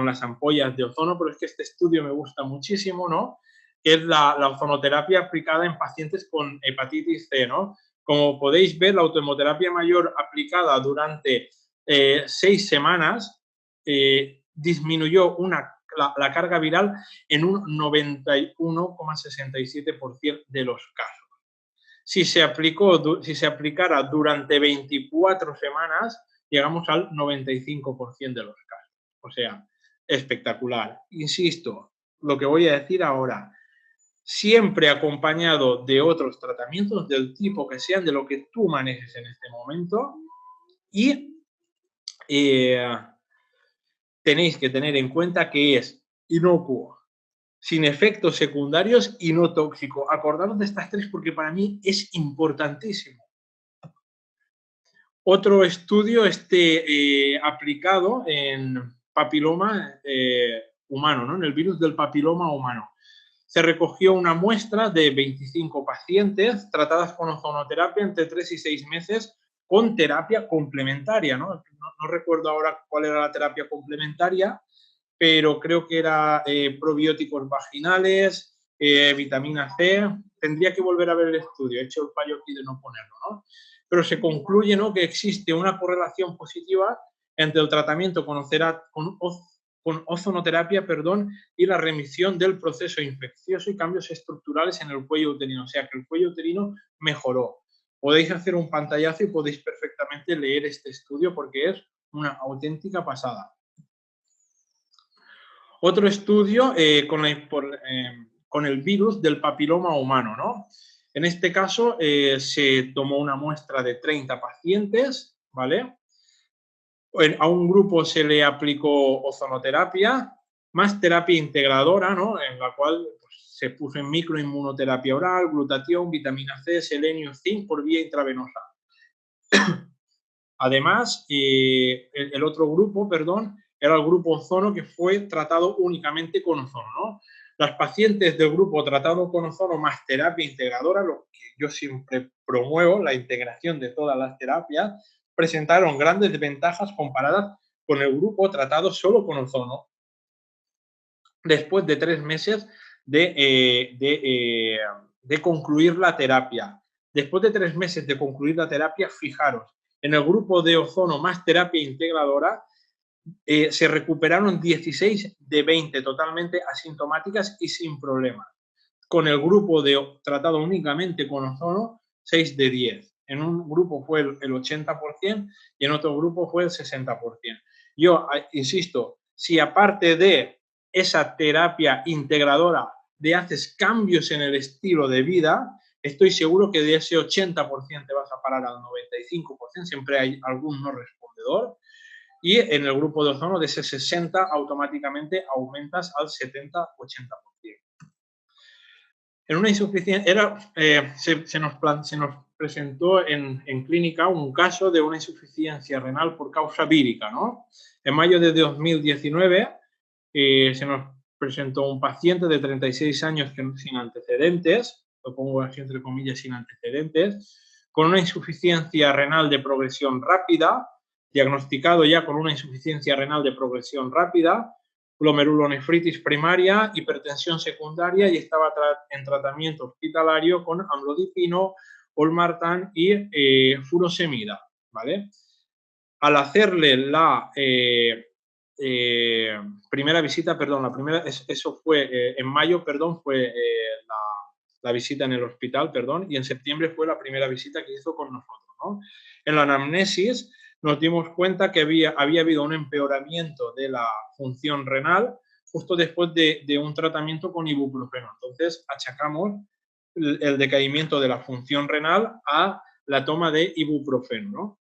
las ampollas de ozono, pero es que este estudio me gusta muchísimo, ¿no? Que es la ozonoterapia aplicada en pacientes con hepatitis C, ¿no? Como podéis ver, la autohemoterapia mayor aplicada durante 6 semanas disminuyó la carga viral en un 91,67% de los casos. Si se aplicara durante 24 semanas, llegamos al 95% de los casos. O sea, espectacular. Insisto, lo que voy a decir ahora, siempre acompañado de otros tratamientos del tipo que sean, de lo que tú manejes en este momento, y tenéis que tener en cuenta que es inocuo, sin efectos secundarios y no tóxico. Acordaros de estas tres porque para mí es importantísimo. Otro estudio aplicado en papiloma humano, ¿no? En el virus del papiloma humano. Se recogió una muestra de 25 pacientes tratadas con ozonoterapia entre 3 y 6 meses con terapia complementaria, ¿no? No recuerdo ahora cuál era la terapia complementaria, pero creo que era probióticos vaginales, vitamina C. Tendría que volver a ver el estudio, he hecho el fallo aquí de no ponerlo, ¿no? Pero se concluye, ¿no?, que existe una correlación positiva entre el tratamiento con ozonoterapia, y la remisión del proceso infeccioso y cambios estructurales en el cuello uterino. O sea, que el cuello uterino mejoró. Podéis hacer un pantallazo y podéis perfectamente leer este estudio porque es una auténtica pasada. Otro estudio con el virus del papiloma humano, ¿no? En este caso se tomó una muestra de 30 pacientes, ¿vale? A un grupo se le aplicó ozonoterapia, más terapia integradora, ¿no?, en la cual pues, se puso en microinmunoterapia oral, glutatión, vitamina C, selenio, zinc por vía intravenosa. Además, el otro grupo, era el grupo ozono que fue tratado únicamente con ozono, ¿no? Las pacientes del grupo tratado con ozono más terapia integradora, lo que yo siempre promuevo, la integración de todas las terapias, presentaron grandes ventajas comparadas con el grupo tratado solo con ozono. Después de 3 meses de concluir la terapia. Después de 3 meses de concluir la terapia, fijaros, en el grupo de ozono más terapia integradora se recuperaron 16 de 20 totalmente asintomáticas y sin problemas. Con el grupo tratado únicamente con ozono, 6 de 10. En un grupo fue el 80% y en otro grupo fue el 60%. Yo insisto, si aparte de esa terapia integradora le haces cambios en el estilo de vida, estoy seguro que de ese 80% te vas a parar al 95%, siempre hay algún no respondedor, y en el grupo de ozono de ese 60 automáticamente aumentas al 70-80%. En una insuficiencia, se nos presentó en clínica un caso de una insuficiencia renal por causa vírica, ¿no? En mayo de 2019 se nos presentó un paciente de 36 años sin antecedentes, lo pongo aquí entre comillas, sin antecedentes, con una insuficiencia renal de progresión rápida, diagnosticado ya con una insuficiencia renal de progresión rápida, glomerulonefritis primaria, hipertensión secundaria y estaba en tratamiento hospitalario con amlodipino, olmartán y furosemida, ¿vale? Al hacerle primera visita, perdón, eso fue en mayo, perdón, fue la visita en el hospital, perdón, y en septiembre fue la primera visita que hizo con nosotros, ¿no? En la anamnesis nos dimos cuenta que había habido un empeoramiento de la función renal justo después de un tratamiento con ibuprofeno. Entonces, achacamos el decaimiento de la función renal a la toma de ibuprofeno, ¿no?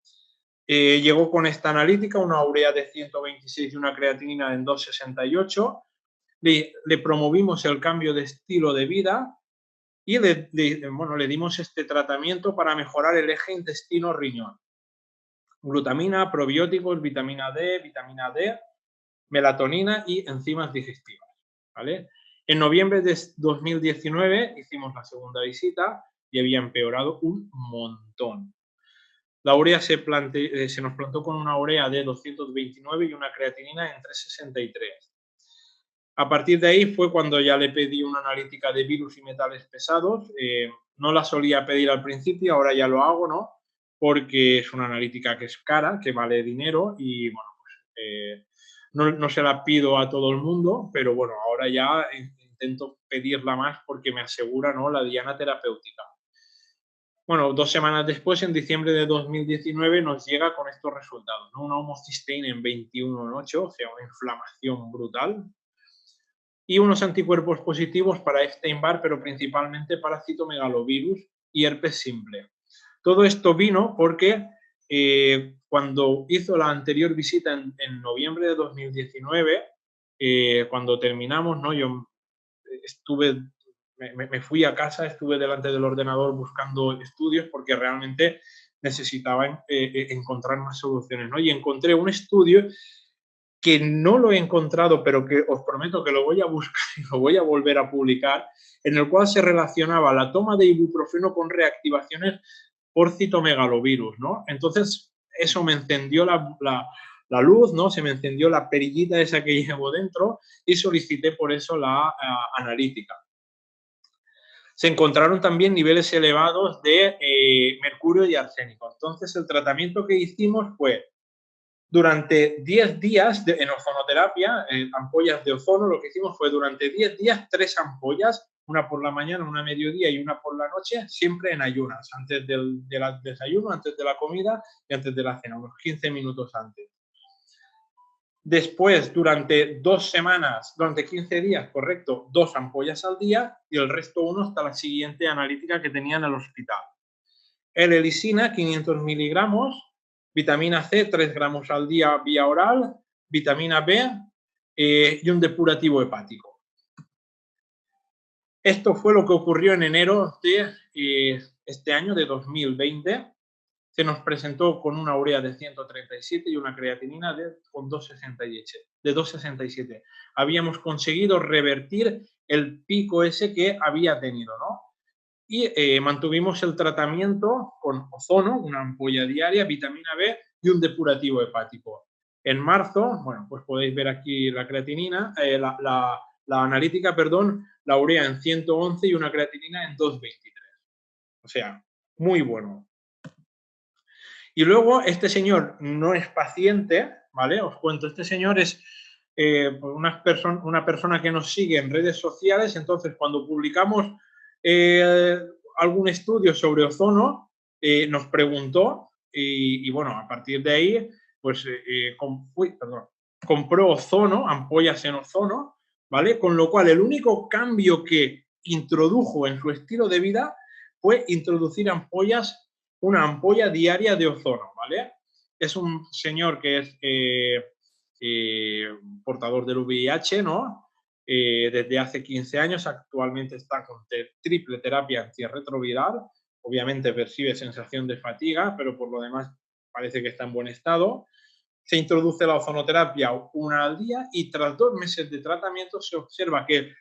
Llegó con esta analítica, una urea de 126 y una creatinina en 268. Le promovimos el cambio de estilo de vida y le dimos este tratamiento para mejorar el eje intestino-riñón. Glutamina, probióticos, vitamina D, melatonina y enzimas digestivas, ¿vale? En noviembre de 2019 hicimos la segunda visita y había empeorado un montón. La urea se nos plantó con una urea de 229 y una creatinina en 363. A partir de ahí fue cuando ya le pedí una analítica de virus y metales pesados. No la solía pedir al principio, ahora ya lo hago, ¿no? Porque es una analítica que es cara, que vale dinero y, bueno, pues no se la pido a todo el mundo, pero bueno, ahora ya intento pedirla más porque me asegura, ¿no?, la diana terapéutica. Bueno, 2 semanas después, en diciembre de 2019, nos llega con estos resultados, ¿no? Una homocisteína en 21,8, o sea, una inflamación brutal, y unos anticuerpos positivos para Epstein-Barr, pero principalmente para citomegalovirus y herpes simple. Todo esto vino porque cuando hizo la anterior visita en noviembre de 2019, cuando terminamos, ¿no?, yo me fui a casa, estuve delante del ordenador buscando estudios porque realmente necesitaba encontrar más soluciones, ¿no? Y encontré un estudio que no lo he encontrado, pero que os prometo que lo voy a buscar y lo voy a volver a publicar, en el cual se relacionaba la toma de ibuprofeno con reactivaciones por citomegalovirus, ¿no? Entonces, eso me encendió la luz, ¿no? Se me encendió la perillita esa que llevo dentro y solicité por eso la analítica. Se encontraron también niveles elevados de mercurio y arsénico. Entonces, el tratamiento que hicimos fue durante 10 días en ozonoterapia, ampollas de ozono, lo que hicimos fue durante 10 días 3 ampollas, una por la mañana, una a mediodía y una por la noche, siempre en ayunas, antes del desayuno, antes de la comida y antes de la cena, unos 15 minutos antes. Después, durante 2 semanas, durante 15 días, correcto, 2 ampollas al día y el resto 1 hasta la siguiente analítica que tenía en el hospital. L-lisina, 500 miligramos, vitamina C, 3 gramos al día vía oral, vitamina B y un depurativo hepático. Esto fue lo que ocurrió en enero de este año, de 2020. Se nos presentó con una urea de 137 y una creatinina de 267. Habíamos conseguido revertir el pico ese que había tenido, ¿no? Y mantuvimos el tratamiento con ozono, una ampolla diaria, vitamina B y un depurativo hepático. En marzo, bueno, pues podéis ver aquí la creatinina, la analítica, perdón, la urea en 111 y una creatinina en 223. O sea, muy bueno. Y luego este señor no es paciente, ¿vale? Os cuento, este señor es una persona que nos sigue en redes sociales, entonces cuando publicamos algún estudio sobre ozono, nos preguntó y bueno, a partir de ahí, pues compró ozono, ampollas en ozono, ¿vale? Con lo cual el único cambio que introdujo en su estilo de vida fue introducir una ampolla diaria de ozono, ¿vale? Es un señor que es portador del VIH, ¿no? Desde hace 15 años, actualmente está con triple terapia antirretroviral, obviamente percibe sensación de fatiga, pero por lo demás parece que está en buen estado. Se introduce la ozonoterapia una al día y tras 2 meses de tratamiento se observa que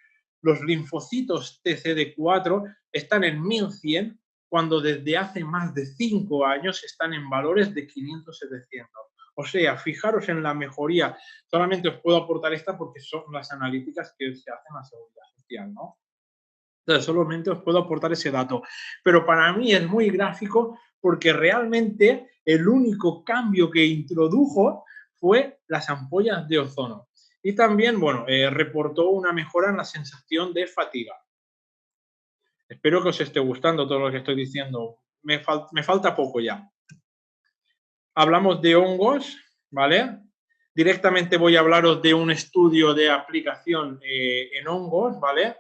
los linfocitos TCD4 están en 1100 cuando desde hace más de 5 años están en valores de 500-700. O sea, fijaros en la mejoría. Solamente os puedo aportar esta porque son las analíticas que se hacen en la Seguridad Social, ¿no? Entonces, solamente os puedo aportar ese dato. Pero para mí es muy gráfico porque realmente el único cambio que introdujo fue las ampollas de ozono. Y también, bueno, reportó una mejora en la sensación de fatiga. Espero que os esté gustando todo lo que estoy diciendo. Me falta poco ya. Hablamos de hongos, ¿vale? Directamente voy a hablaros de un estudio de aplicación en hongos, ¿vale?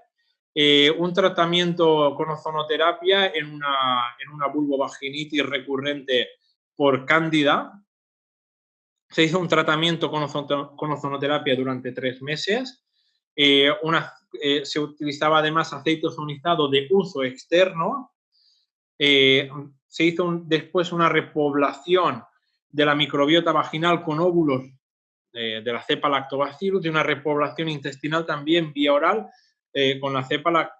Un tratamiento con ozonoterapia en una vulvovaginitis recurrente por cándida. Se hizo un tratamiento con ozonoterapia durante 3 meses. Se utilizaba además aceite ozonizado de uso externo. Se hizo después una repoblación de la microbiota vaginal con óvulos de la cepa Lactobacillus, de una repoblación intestinal también vía oral con la cepa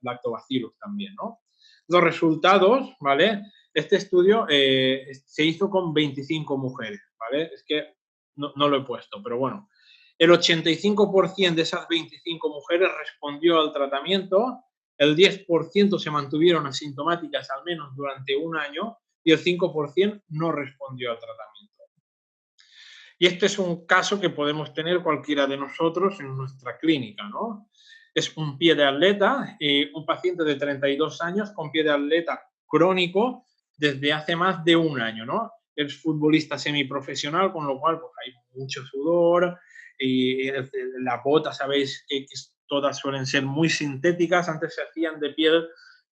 Lactobacillus también, ¿no? Los resultados, ¿vale? Este estudio se hizo con 25 mujeres, ¿vale? Es que no lo he puesto, pero bueno. El 85% de esas 25 mujeres respondió al tratamiento, el 10% se mantuvieron asintomáticas al menos durante un año y el 5% no respondió al tratamiento. Y este es un caso que podemos tener cualquiera de nosotros en nuestra clínica, ¿no? Es un pie de atleta, un paciente de 32 años con pie de atleta crónico desde hace más de un año, ¿no? Es futbolista semiprofesional, con lo cual pues, hay mucho sudor, y las botas, sabéis que todas suelen ser muy sintéticas, antes se hacían de piel,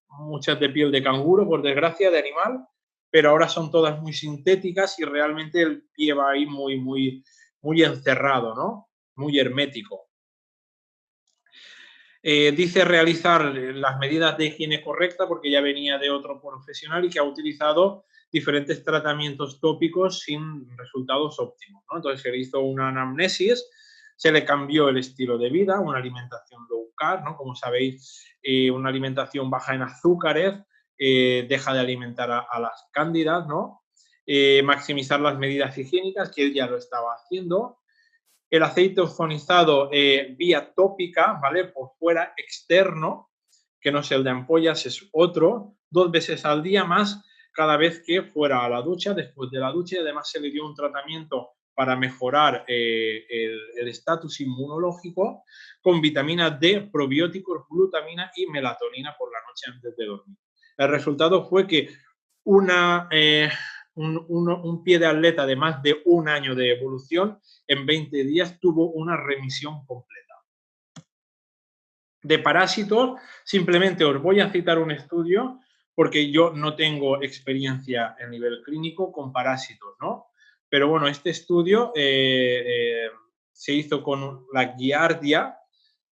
muchas de piel de canguro, por desgracia, de animal, pero ahora son todas muy sintéticas y realmente el pie va ahí muy encerrado, ¿no? Muy hermético. Dice realizar las medidas de higiene correcta porque ya venía de otro profesional y que ha utilizado diferentes tratamientos tópicos sin resultados óptimos, ¿no? Entonces se le hizo una anamnesis, se le cambió el estilo de vida, una alimentación low carb, ¿no? Como sabéis, una alimentación baja en azúcares, deja de alimentar a las cándidas, ¿no? Maximizar las medidas higiénicas, que él ya lo estaba haciendo. El aceite ozonizado vía tópica, ¿vale? Por fuera, externo, que no es el de ampollas, es otro, 2 veces al día más cada vez que fuera a la ducha, después de la ducha, y además se le dio un tratamiento para mejorar el estatus inmunológico con vitamina D, probióticos, glutamina y melatonina por la noche antes de dormir. El resultado fue que un pie de atleta de más de un año de evolución en 20 días tuvo una remisión completa. De parásitos, simplemente os voy a citar un estudio porque yo no tengo experiencia a nivel clínico con parásitos, ¿no? Pero bueno, este estudio se hizo con la Giardia,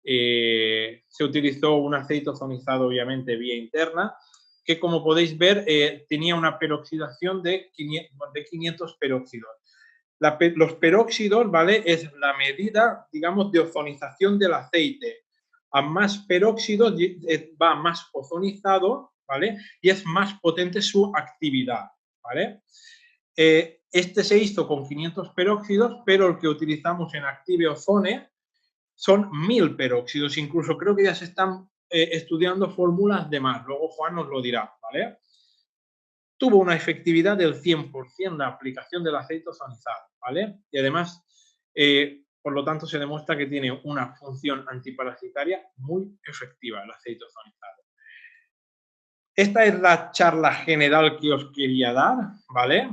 se utilizó un aceite ozonizado obviamente vía interna, que como podéis ver tenía una peroxidación de 500 peróxidos. Los peróxidos, ¿vale? Es la medida, digamos, de ozonización del aceite. A más peróxidos va más ozonizado, ¿vale? Y es más potente su actividad, ¿vale? Este se hizo con 500 peróxidos, pero el que utilizamos en Active Ozone son 1000 peróxidos. Incluso creo que ya se están estudiando fórmulas de más. Luego Juan nos lo dirá, ¿vale? Tuvo una efectividad del 100% la aplicación del aceite ozonizado, ¿vale? Y además, por lo tanto, se demuestra que tiene una función antiparasitaria muy efectiva el aceite ozonizado. Esta es la charla general que os quería dar, ¿vale?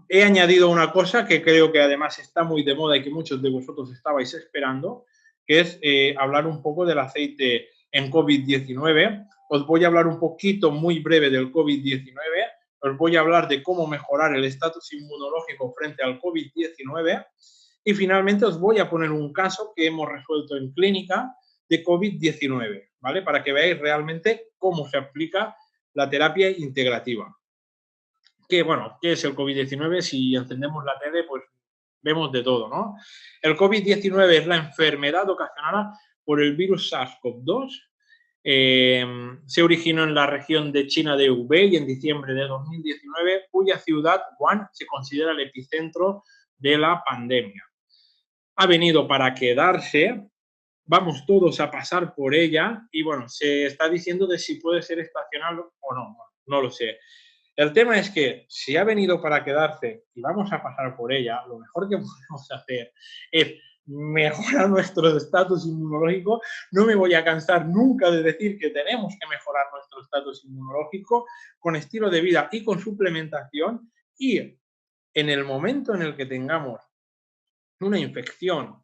He añadido una cosa que creo que además está muy de moda y que muchos de vosotros estabais esperando, que es hablar un poco del aceite en COVID-19. Os voy a hablar un poquito muy breve del COVID-19, os voy a hablar de cómo mejorar el estatus inmunológico frente al COVID-19 y finalmente os voy a poner un caso que hemos resuelto en clínica de COVID-19, ¿vale? Para que veáis realmente cómo se aplica la terapia integrativa. Bueno, ¿qué es el COVID-19? Si encendemos la tele, pues vemos de todo, ¿no? El COVID-19 es la enfermedad ocasionada por el virus SARS-CoV-2. Se originó en la región de China de Hubei y en diciembre de 2019, cuya ciudad, Wuhan, se considera el epicentro de la pandemia. Ha venido para quedarse, vamos todos a pasar por ella y, bueno, se está diciendo de si puede ser estacional o no, no lo sé. El tema es que si ha venido para quedarse y vamos a pasar por ella, lo mejor que podemos hacer es mejorar nuestro estatus inmunológico. No me voy a cansar nunca de decir que tenemos que mejorar nuestro estatus inmunológico con estilo de vida y con suplementación, y en el momento en el que tengamos una infección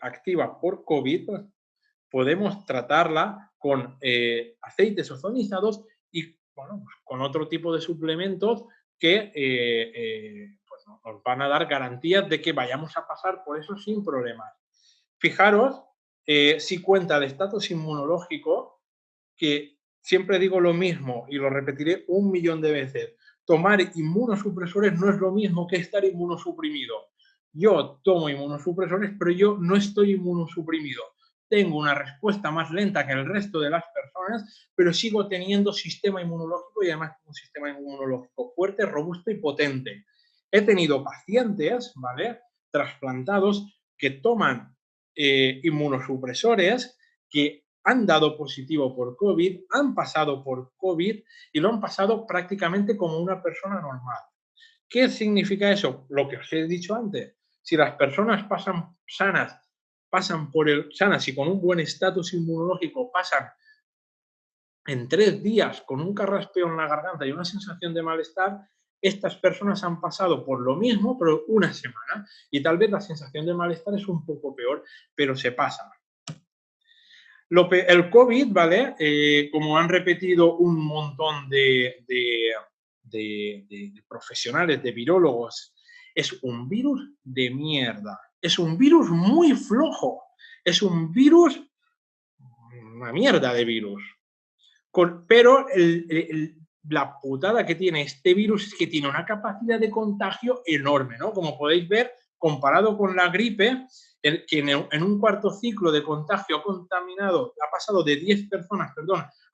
activa por COVID, podemos tratarla con aceites ozonizados y bueno, pues con otro tipo de suplementos que pues nos van a dar garantías de que vayamos a pasar por eso sin problemas. Fijaros si cuenta el estatus inmunológico, que siempre digo lo mismo y lo repetiré 1.000.000 de veces. Tomar inmunosupresores no es lo mismo que estar inmunosuprimido. Yo tomo inmunosupresores, pero yo no estoy inmunosuprimido. Tengo una respuesta más lenta que el resto de las personas, pero sigo teniendo sistema inmunológico y además un sistema inmunológico fuerte, robusto y potente. He tenido pacientes, ¿vale?, trasplantados que toman inmunosupresores, que han dado positivo por COVID, han pasado por COVID y lo han pasado prácticamente como una persona normal. ¿Qué significa eso? Lo que os he dicho antes. Si las personas sanas y con un buen estatus inmunológico pasan en 3 días con un carraspeo en la garganta y una sensación de malestar, estas personas han pasado por lo mismo, pero una semana. Y tal vez la sensación de malestar es un poco peor, pero se pasa. El COVID, ¿vale? Como han repetido un montón de profesionales, de virólogos, es un virus de mierda. Es un virus muy flojo. Es un virus, una mierda de virus. Pero la putada que tiene este virus es que tiene una capacidad de contagio enorme, ¿no? Como podéis ver, comparado con la gripe, que en un cuarto ciclo de contagio ha pasado de 10 personas,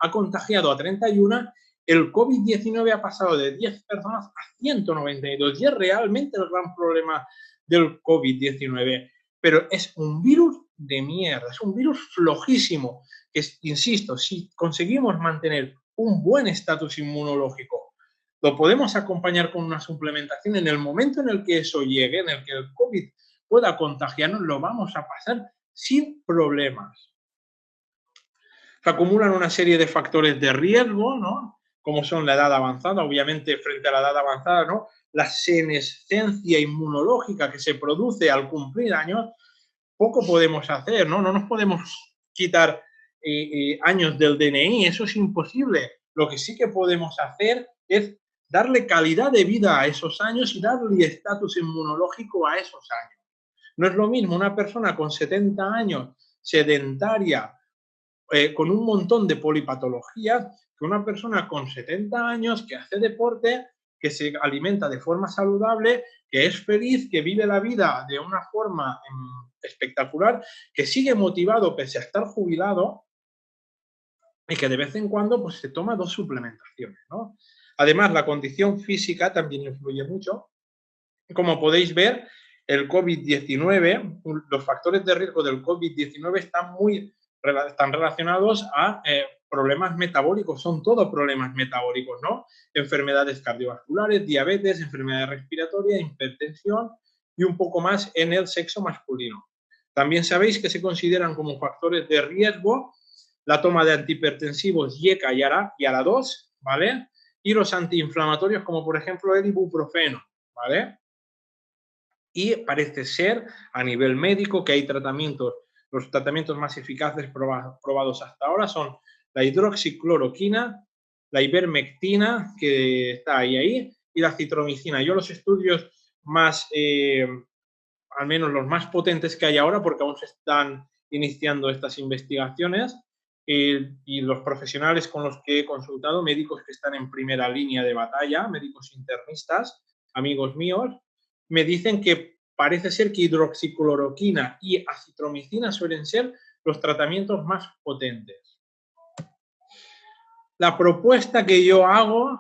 ha contagiado a 31, el COVID-19 ha pasado de 10 personas a 192. Y es realmente el gran problema del COVID-19. Pero es un virus de mierda, es un virus flojísimo. Que, insisto, si conseguimos mantener un buen estatus inmunológico, lo podemos acompañar con una suplementación. En el momento en el que eso llegue, en el que el COVID pueda contagiarnos, lo vamos a pasar sin problemas. Se acumulan una serie de factores de riesgo, ¿no?, como son la edad avanzada. Obviamente, frente a la edad avanzada, ¿no?, la senescencia inmunológica que se produce al cumplir años, poco podemos hacer, ¿no? No nos podemos quitar años del DNI, eso es imposible. Lo que sí que podemos hacer es darle calidad de vida a esos años y darle estatus inmunológico a esos años. No es lo mismo una persona con 70 años, sedentaria, con un montón de polipatologías, que una persona con 70 años que hace deporte, que se alimenta de forma saludable, que es feliz, que vive la vida de una forma espectacular, que sigue motivado pese a estar jubilado y que de vez en cuando pues, se toma 2 suplementaciones, ¿no? Además, la condición física también influye mucho. Como podéis ver, el COVID-19, los factores de riesgo del COVID-19 están relacionados a problemas metabólicos, son todos problemas metabólicos, ¿no? Enfermedades cardiovasculares, diabetes, enfermedades respiratorias, hipertensión y un poco más en el sexo masculino. También sabéis que se consideran como factores de riesgo la toma de antihipertensivos YECA y ARA2, ¿vale? Y los antiinflamatorios como por ejemplo el ibuprofeno, ¿vale? Y parece ser a nivel médico que hay tratamientos, los tratamientos más eficaces probados hasta ahora son la hidroxicloroquina, la ivermectina, que está ahí, y la citromicina. Yo los estudios más, al menos los más potentes que hay ahora, porque aún se están iniciando estas investigaciones, y los profesionales con los que he consultado, médicos que están en primera línea de batalla, médicos internistas, amigos míos, me dicen que parece ser que hidroxicloroquina y acitromicina suelen ser los tratamientos más potentes. La propuesta que yo hago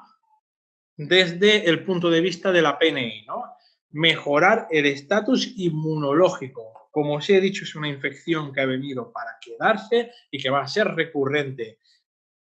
desde el punto de vista de la PNI, ¿no? Mejorar el estatus inmunológico. Como os he dicho, es una infección que ha venido para quedarse y que va a ser recurrente.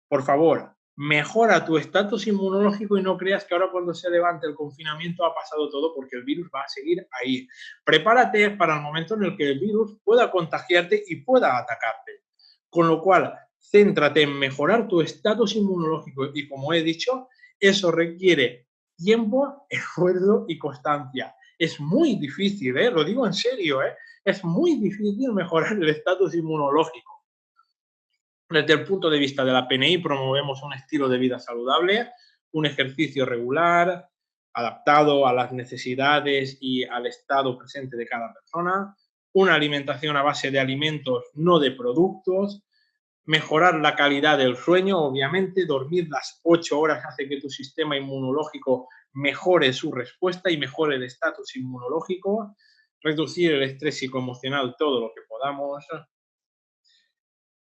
Por favor, mejora tu estatus inmunológico y no creas que ahora cuando se levante el confinamiento ha pasado todo, porque el virus va a seguir ahí. Prepárate para el momento en el que el virus pueda contagiarte y pueda atacarte. Con lo cual, céntrate en mejorar tu estatus inmunológico y, como he dicho, eso requiere tiempo, esfuerzo y constancia. Es muy difícil, lo digo en serio, es muy difícil mejorar el estatus inmunológico. Desde el punto de vista de la PNI, promovemos un estilo de vida saludable, un ejercicio regular, adaptado a las necesidades y al estado presente de cada persona, una alimentación a base de alimentos, no de productos, mejorar la calidad del sueño, obviamente, dormir las 8 horas hace que tu sistema inmunológico mejore su respuesta y mejore el estatus inmunológico, reducir el estrés psicoemocional todo lo que podamos,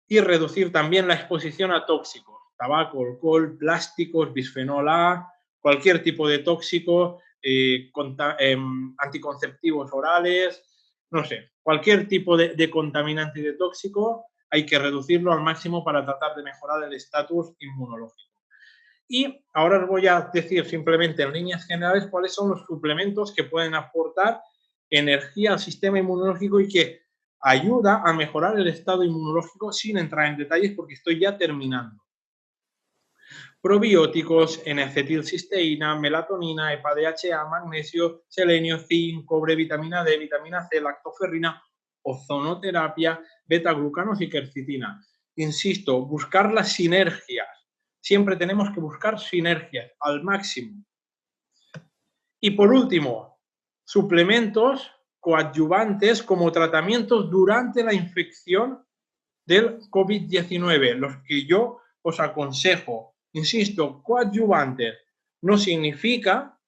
y reducir también la exposición a tóxicos, tabaco, alcohol, plásticos, bisfenol A, cualquier tipo de tóxico, anticonceptivos orales, no sé, cualquier tipo de contaminante y de tóxico hay que reducirlo al máximo para tratar de mejorar el estatus inmunológico. Y ahora os voy a decir simplemente en líneas generales cuáles son los suplementos que pueden aportar energía al sistema inmunológico y que ayuda a mejorar el estado inmunológico sin entrar en detalles porque estoy ya terminando. Probióticos, N-acetilcisteína, melatonina, EPA-DHA, magnesio, selenio, zinc, cobre, vitamina D, vitamina C, lactoferrina, ozonoterapia, beta-glucanos y quercitina. Insisto, buscar las sinergias. Siempre tenemos que buscar sinergias al máximo. Y por último, suplementos coadyuvantes como tratamientos durante la infección del COVID-19, los que yo os aconsejo. Insisto, coadyuvantes no significa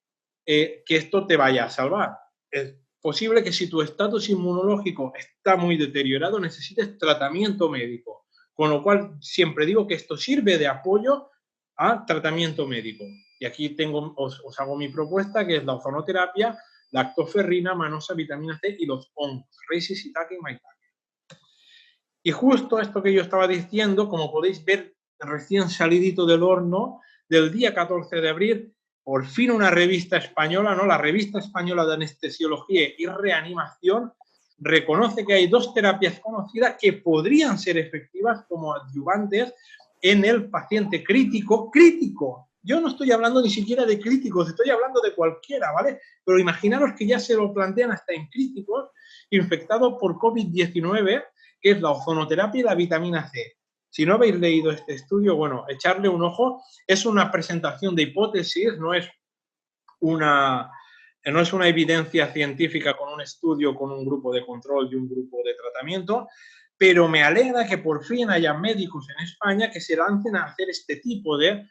que esto te vaya a salvar. Es posible que si tu estatus inmunológico está muy deteriorado necesites tratamiento médico, con lo cual siempre digo que esto sirve de apoyo a tratamiento médico. Y aquí os hago mi propuesta, que es la ozonoterapia, lactoferrina, manosa, vitamina C y los hongos, reishi, shiitake y maitake. Y justo esto que yo estaba diciendo, como podéis ver, recién salidito del horno, del día 14 de abril, por fin una revista española, ¿no? La Revista Española de Anestesiología y Reanimación reconoce que hay 2 terapias conocidas que podrían ser efectivas como adyuvantes en el paciente crítico. Yo no estoy hablando ni siquiera de críticos, estoy hablando de cualquiera, ¿vale? Pero imaginaros que ya se lo plantean hasta en críticos infectados por COVID-19, que es la ozonoterapia y la vitamina C. Si no habéis leído este estudio, bueno, echarle un ojo. Es una presentación de hipótesis, no es una evidencia científica con un estudio, con un grupo de control y un grupo de tratamiento, pero me alegra que por fin haya médicos en España que se lancen a hacer este tipo de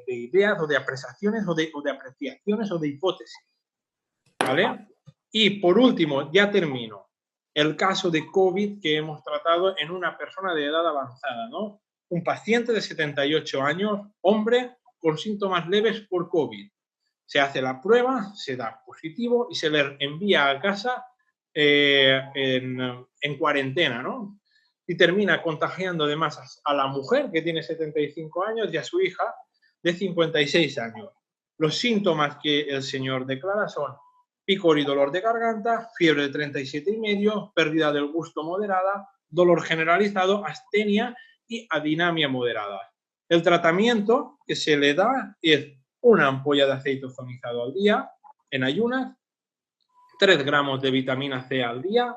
ideas o de apreciaciones o de apreciaciones o de hipótesis. ¿Vale? Y por último, ya termino, el caso de COVID que hemos tratado en una persona de edad avanzada, ¿no? Un paciente de 78 años, hombre, con síntomas leves por COVID. Se hace la prueba, se da positivo y se le envía a casa en cuarentena, ¿no? Y termina contagiando además a la mujer que tiene 75 años y a su hija de 56 años. Los síntomas que el señor declara son picor y dolor de garganta, fiebre de 37,5, pérdida del gusto moderada, dolor generalizado, astenia y adinamia moderada. El tratamiento que se le da es una ampolla de aceite ozonizado al día, en ayunas, 3 gramos de vitamina C al día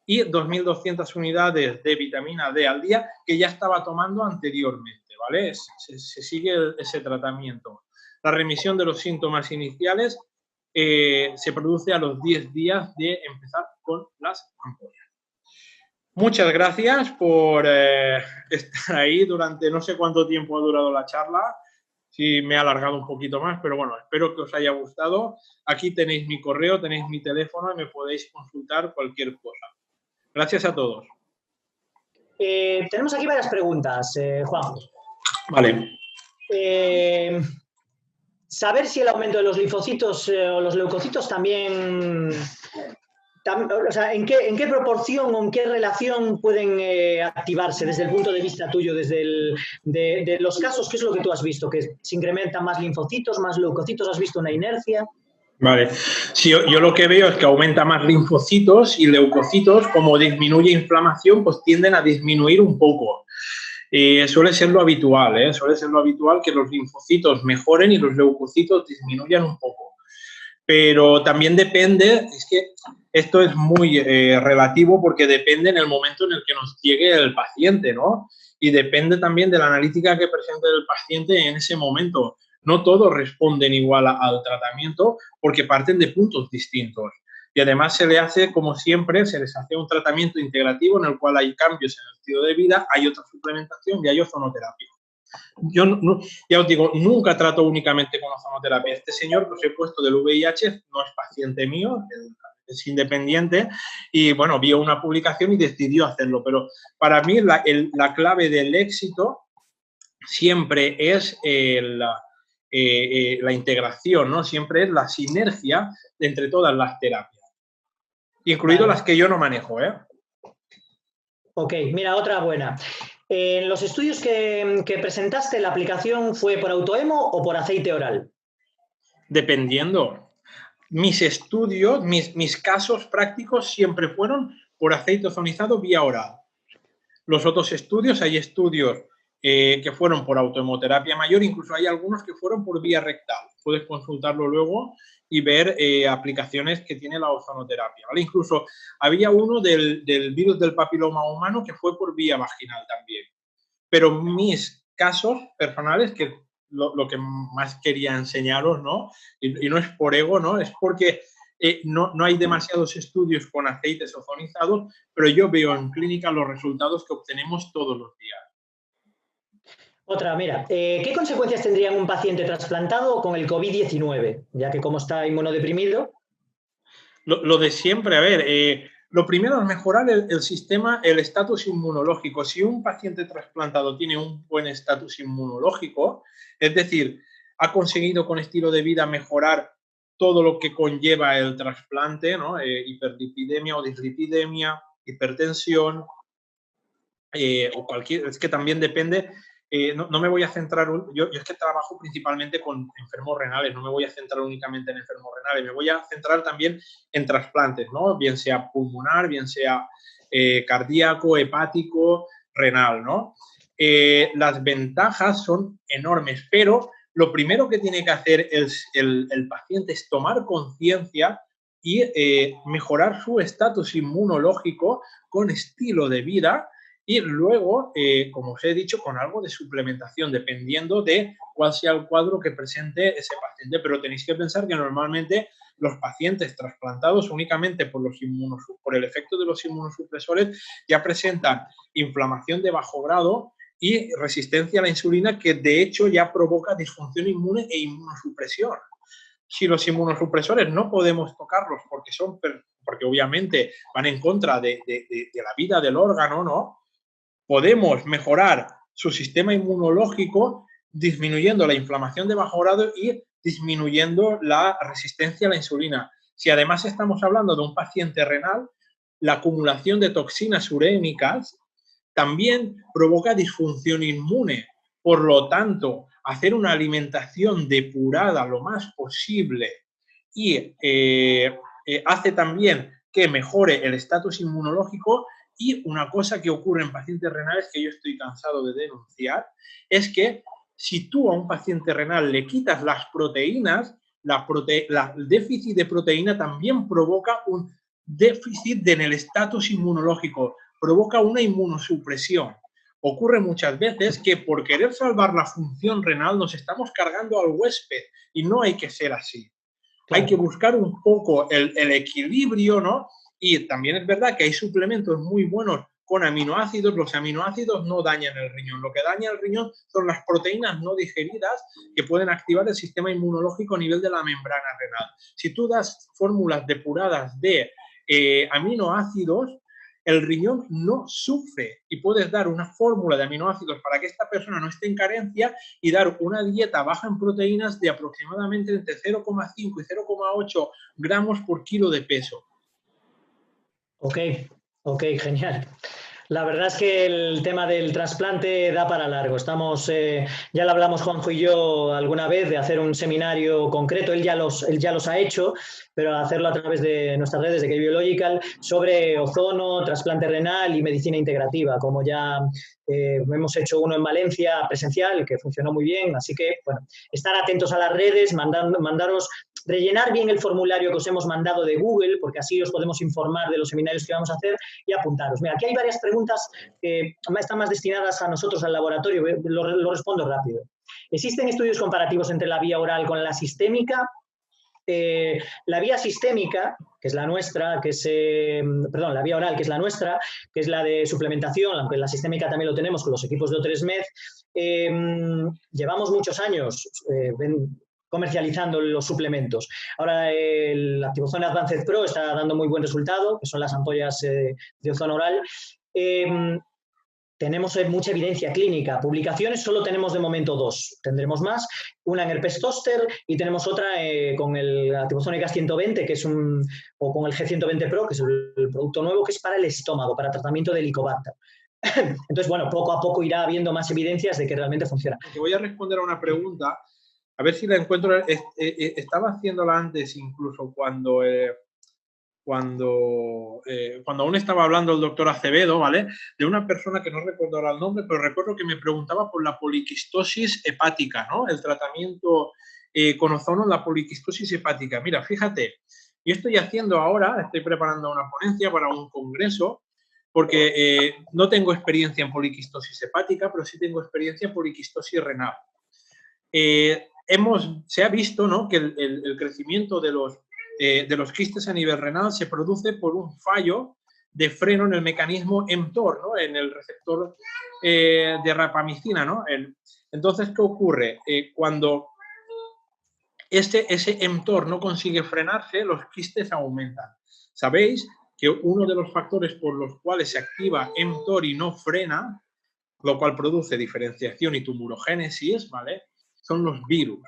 y 2.200 unidades de vitamina D al día que ya estaba tomando anteriormente, ¿vale? Se sigue ese tratamiento. La remisión de los síntomas iniciales se produce a los 10 días de empezar con las ampollas. Muchas gracias por estar ahí durante no sé cuánto tiempo ha durado la charla. Sí, me he alargado un poquito más, pero bueno, espero que os haya gustado. Aquí tenéis mi correo, tenéis mi teléfono y me podéis consultar cualquier cosa. Gracias a todos. Tenemos aquí varias preguntas, Juan. Vale. Saber si el aumento de los linfocitos o los leucocitos también O sea, ¿en qué proporción o en qué relación pueden activarse desde el punto de vista tuyo, de los casos? ¿Qué es lo que tú has visto? ¿Que se incrementan más linfocitos, más leucocitos? ¿Has visto una inercia? Vale, sí, yo lo que veo es que aumenta más linfocitos y leucocitos, como disminuye inflamación, pues tienden a disminuir un poco. Suele ser lo habitual, ¿eh? Suele ser lo habitual que los linfocitos mejoren y los leucocitos disminuyan un poco. Pero también depende, es que esto es muy relativo porque depende en el momento en el que nos llegue el paciente, ¿no? Y depende también de la analítica que presente el paciente en ese momento. No todos responden igual al tratamiento porque parten de puntos distintos. Y además se le hace, como siempre, se les hace un tratamiento integrativo en el cual hay cambios en el estilo de vida, hay otra suplementación y hay ozonoterapia. Yo, ya os digo, nunca trato únicamente con ozonoterapia. Este señor que os he puesto del VIH no es paciente mío, es independiente y, bueno, vio una publicación y decidió hacerlo. Pero para mí la clave del éxito siempre es la integración, ¿no? Siempre es la sinergia entre todas las terapias, incluido las que yo no manejo, ¿eh? Ok, mira, otra buena. En los estudios que presentaste, ¿la aplicación fue por autohemo o por aceite oral? Dependiendo. Mis estudios, mis casos prácticos siempre fueron por aceite ozonizado vía oral. Los otros estudios, hay estudios que fueron por autohemoterapia mayor, incluso hay algunos que fueron por vía rectal. Puedes consultarlo luego y ver aplicaciones que tiene la ozonoterapia, ¿vale? Incluso había uno del virus del papiloma humano que fue por vía vaginal también. Pero mis casos personales, que lo que más quería enseñaros, ¿no? Y no es por ego, ¿no? Es porque no hay demasiados estudios con aceites ozonizados, pero yo veo en clínica los resultados que obtenemos todos los días. Otra, mira, ¿qué consecuencias tendría un paciente trasplantado con el COVID-19? Ya que como está inmunodeprimido. Lo de siempre, a ver, lo primero es mejorar el sistema, el estatus inmunológico. Si un paciente trasplantado tiene un buen estatus inmunológico, es decir, ha conseguido con estilo de vida mejorar todo lo que conlleva el trasplante, ¿no? Hiperlipidemia o dislipidemia, hipertensión, o cualquier, es que también depende. No me voy a centrar, yo es que trabajo principalmente con enfermos renales, no me voy a centrar únicamente en enfermos renales, me voy a centrar también en trasplantes, ¿no? Bien sea pulmonar, bien sea cardíaco, hepático, renal, ¿no? Las ventajas son enormes, pero lo primero que tiene que hacer el paciente es tomar conciencia y mejorar su estatus inmunológico con estilo de vida. Y luego, como os he dicho, con algo de suplementación, dependiendo de cuál sea el cuadro que presente ese paciente. Pero tenéis que pensar que normalmente los pacientes trasplantados únicamente por el efecto de los inmunosupresores ya presentan inflamación de bajo grado y resistencia a la insulina, que de hecho ya provoca disfunción inmune e inmunosupresión. Si los inmunosupresores no podemos tocarlos porque obviamente van en contra de la vida del órgano, ¿no? Podemos mejorar su sistema inmunológico disminuyendo la inflamación de bajo grado y disminuyendo la resistencia a la insulina. Si además estamos hablando de un paciente renal, la acumulación de toxinas urémicas también provoca disfunción inmune. Por lo tanto, hacer una alimentación depurada lo más posible y hace también que mejore el estatus inmunológico. Y una cosa que ocurre en pacientes renales que yo estoy cansado de denunciar es que si tú a un paciente renal le quitas las proteínas, el déficit de proteína también provoca un déficit en el estatus inmunológico, provoca una inmunosupresión. Ocurre muchas veces que por querer salvar la función renal nos estamos cargando al huésped y no hay que ser así. Claro. Hay que buscar un poco el equilibrio, ¿no? Y también es verdad que hay suplementos muy buenos con aminoácidos. Los aminoácidos no dañan el riñón. Lo que daña el riñón son las proteínas no digeridas que pueden activar el sistema inmunológico a nivel de la membrana renal. Si tú das fórmulas depuradas de aminoácidos, el riñón no sufre y puedes dar una fórmula de aminoácidos para que esta persona no esté en carencia y dar una dieta baja en proteínas de aproximadamente entre 0,5 y 0,8 gramos por kilo de peso. Ok, ok, genial. La verdad es que el tema del trasplante da para largo. Ya lo hablamos Juanjo y yo alguna vez de hacer un seminario concreto. Él ya los ha hecho, pero hacerlo a través de nuestras redes de K-Biological sobre ozono, trasplante renal y medicina integrativa, como ya hemos hecho uno en Valencia presencial, que funcionó muy bien. Así que, bueno, estar atentos a las redes, mandaros, rellenar bien el formulario que os hemos mandado de Google, porque así os podemos informar de los seminarios que vamos a hacer y apuntaros. Mira, aquí hay varias preguntas que están más destinadas a nosotros, al laboratorio. Lo respondo rápido. ¿Existen estudios comparativos entre la vía oral con la sistémica? La vía sistémica, que es la nuestra, perdón, la vía oral, que es la nuestra, que es la de suplementación, aunque la sistémica también lo tenemos con los equipos de O3Med, llevamos muchos años comercializando los suplementos. Ahora el Activozone Advanced Pro está dando muy buen resultado, que son las ampollas de ozono oral. Tenemos mucha evidencia clínica. Publicaciones solo tenemos de momento 2. Tendremos más. Una en herpes zóster y tenemos otra con el Activozone Gas 120, que es o con el G120 Pro, que es el producto nuevo, que es para el estómago, para tratamiento de Helicobacter. Entonces, bueno, poco a poco irá habiendo más evidencias de que realmente funciona. Te voy a responder a una pregunta, a ver si la encuentro. Estaba haciéndola antes, incluso cuando aún estaba hablando el doctor Acevedo, ¿vale? De una persona que no recuerdo ahora el nombre, pero recuerdo que me preguntaba por la poliquistosis hepática, ¿no? El tratamiento con ozono en la poliquistosis hepática. Mira, fíjate, yo estoy preparando una ponencia para un congreso, porque no tengo experiencia en poliquistosis hepática, pero sí tengo experiencia en poliquistosis renal. Se ha visto, ¿no?, que el crecimiento de los quistes a nivel renal se produce por un fallo de freno en el mecanismo mTOR, ¿no?, en el receptor de rapamicina, ¿no? Entonces, ¿qué ocurre? Cuando ese mTOR no consigue frenarse, los quistes aumentan. ¿Sabéis que uno de los factores por los cuales se activa mTOR y no frena, lo cual produce diferenciación y tumorogénesis, ¿vale?, son los virus?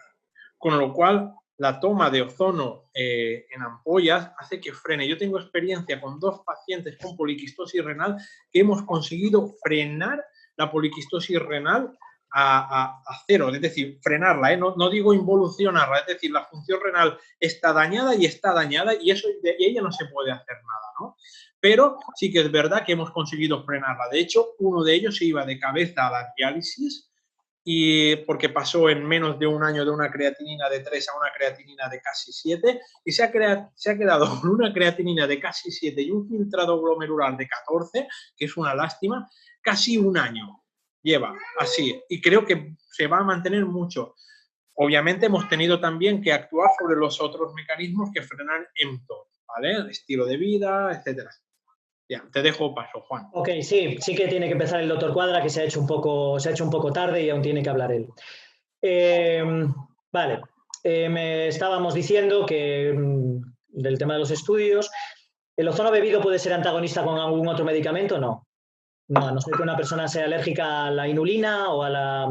Con lo cual, la toma de ozono en ampollas hace que frene. Yo tengo experiencia con 2 pacientes con poliquistosis renal que hemos conseguido frenar la poliquistosis renal a cero, es decir, frenarla, no digo involucionarla, es decir, la función renal está dañada y ella no se puede hacer nada, ¿no? Pero sí que es verdad que hemos conseguido frenarla. De hecho, uno de ellos se iba de cabeza a la diálisis, y porque pasó en menos de un año de una creatinina de 3 a una creatinina de casi 7, y se ha quedado con una creatinina de casi 7 y un filtrado glomerular de 14, que es una lástima, casi un año lleva así, y creo que se va a mantener mucho. Obviamente hemos tenido también que actuar sobre los otros mecanismos que frenan mTOR, ¿vale? Estilo de vida, etcétera. Ya, te dejo paso, Juan. Ok, sí que tiene que empezar el doctor Cuadra, que se ha hecho un poco tarde y aún tiene que hablar él. Vale, me estábamos diciendo que del tema de los estudios, ¿el ozono bebido puede ser antagonista con algún otro medicamento? No. No, a no ser que una persona sea alérgica a la inulina o a la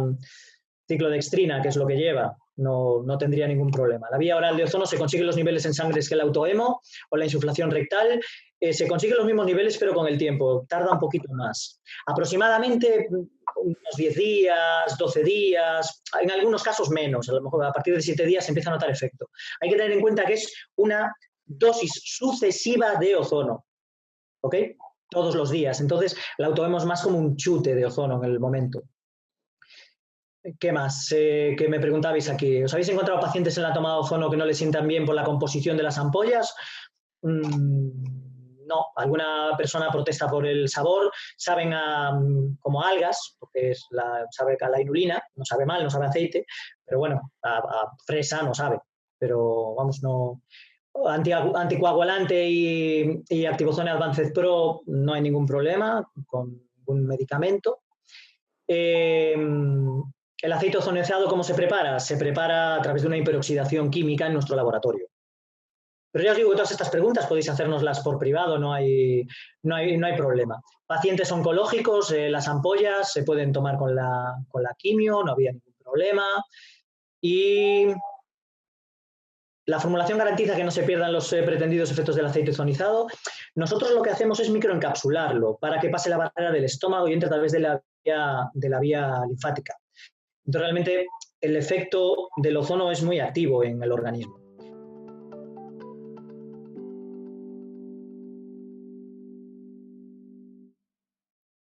ciclodextrina, que es lo que lleva. No tendría ningún problema. La vía oral de ozono se consiguen los niveles en sangre que el autohemo o la insuflación rectal. Se consiguen los mismos niveles, pero con el tiempo. Tarda un poquito más. Aproximadamente unos 10 días, 12 días, en algunos casos menos. A lo mejor a partir de 7 días se empieza a notar efecto. Hay que tener en cuenta que es una dosis sucesiva de ozono. ¿Ok? Todos los días. Entonces, la autohemo es más como un chute de ozono en el momento. ¿Qué más? ¿Qué me preguntabais aquí? ¿Os habéis encontrado pacientes en la toma de ozono que no les sientan bien por la composición de las ampollas? No. Alguna persona protesta por el sabor. Saben como algas, porque sabe a la inulina, no sabe mal, no sabe aceite, pero bueno, a fresa no sabe. Pero vamos, no... Anticoagulante y Activozone Advanced Pro no hay ningún problema con un medicamento. ¿El aceite ozonizado cómo se prepara? Se prepara a través de una hiperoxidación química en nuestro laboratorio. Pero ya os digo que todas estas preguntas podéis hacérnoslas por privado, no hay problema. Pacientes oncológicos, las ampollas se pueden tomar con la quimio, no había ningún problema. Y La formulación garantiza que no se pierdan los pretendidos efectos del aceite ozonizado. Nosotros lo que hacemos es microencapsularlo para que pase la barrera del estómago y entre a través de la vía linfática. Entonces, realmente, el efecto del ozono es muy activo en el organismo.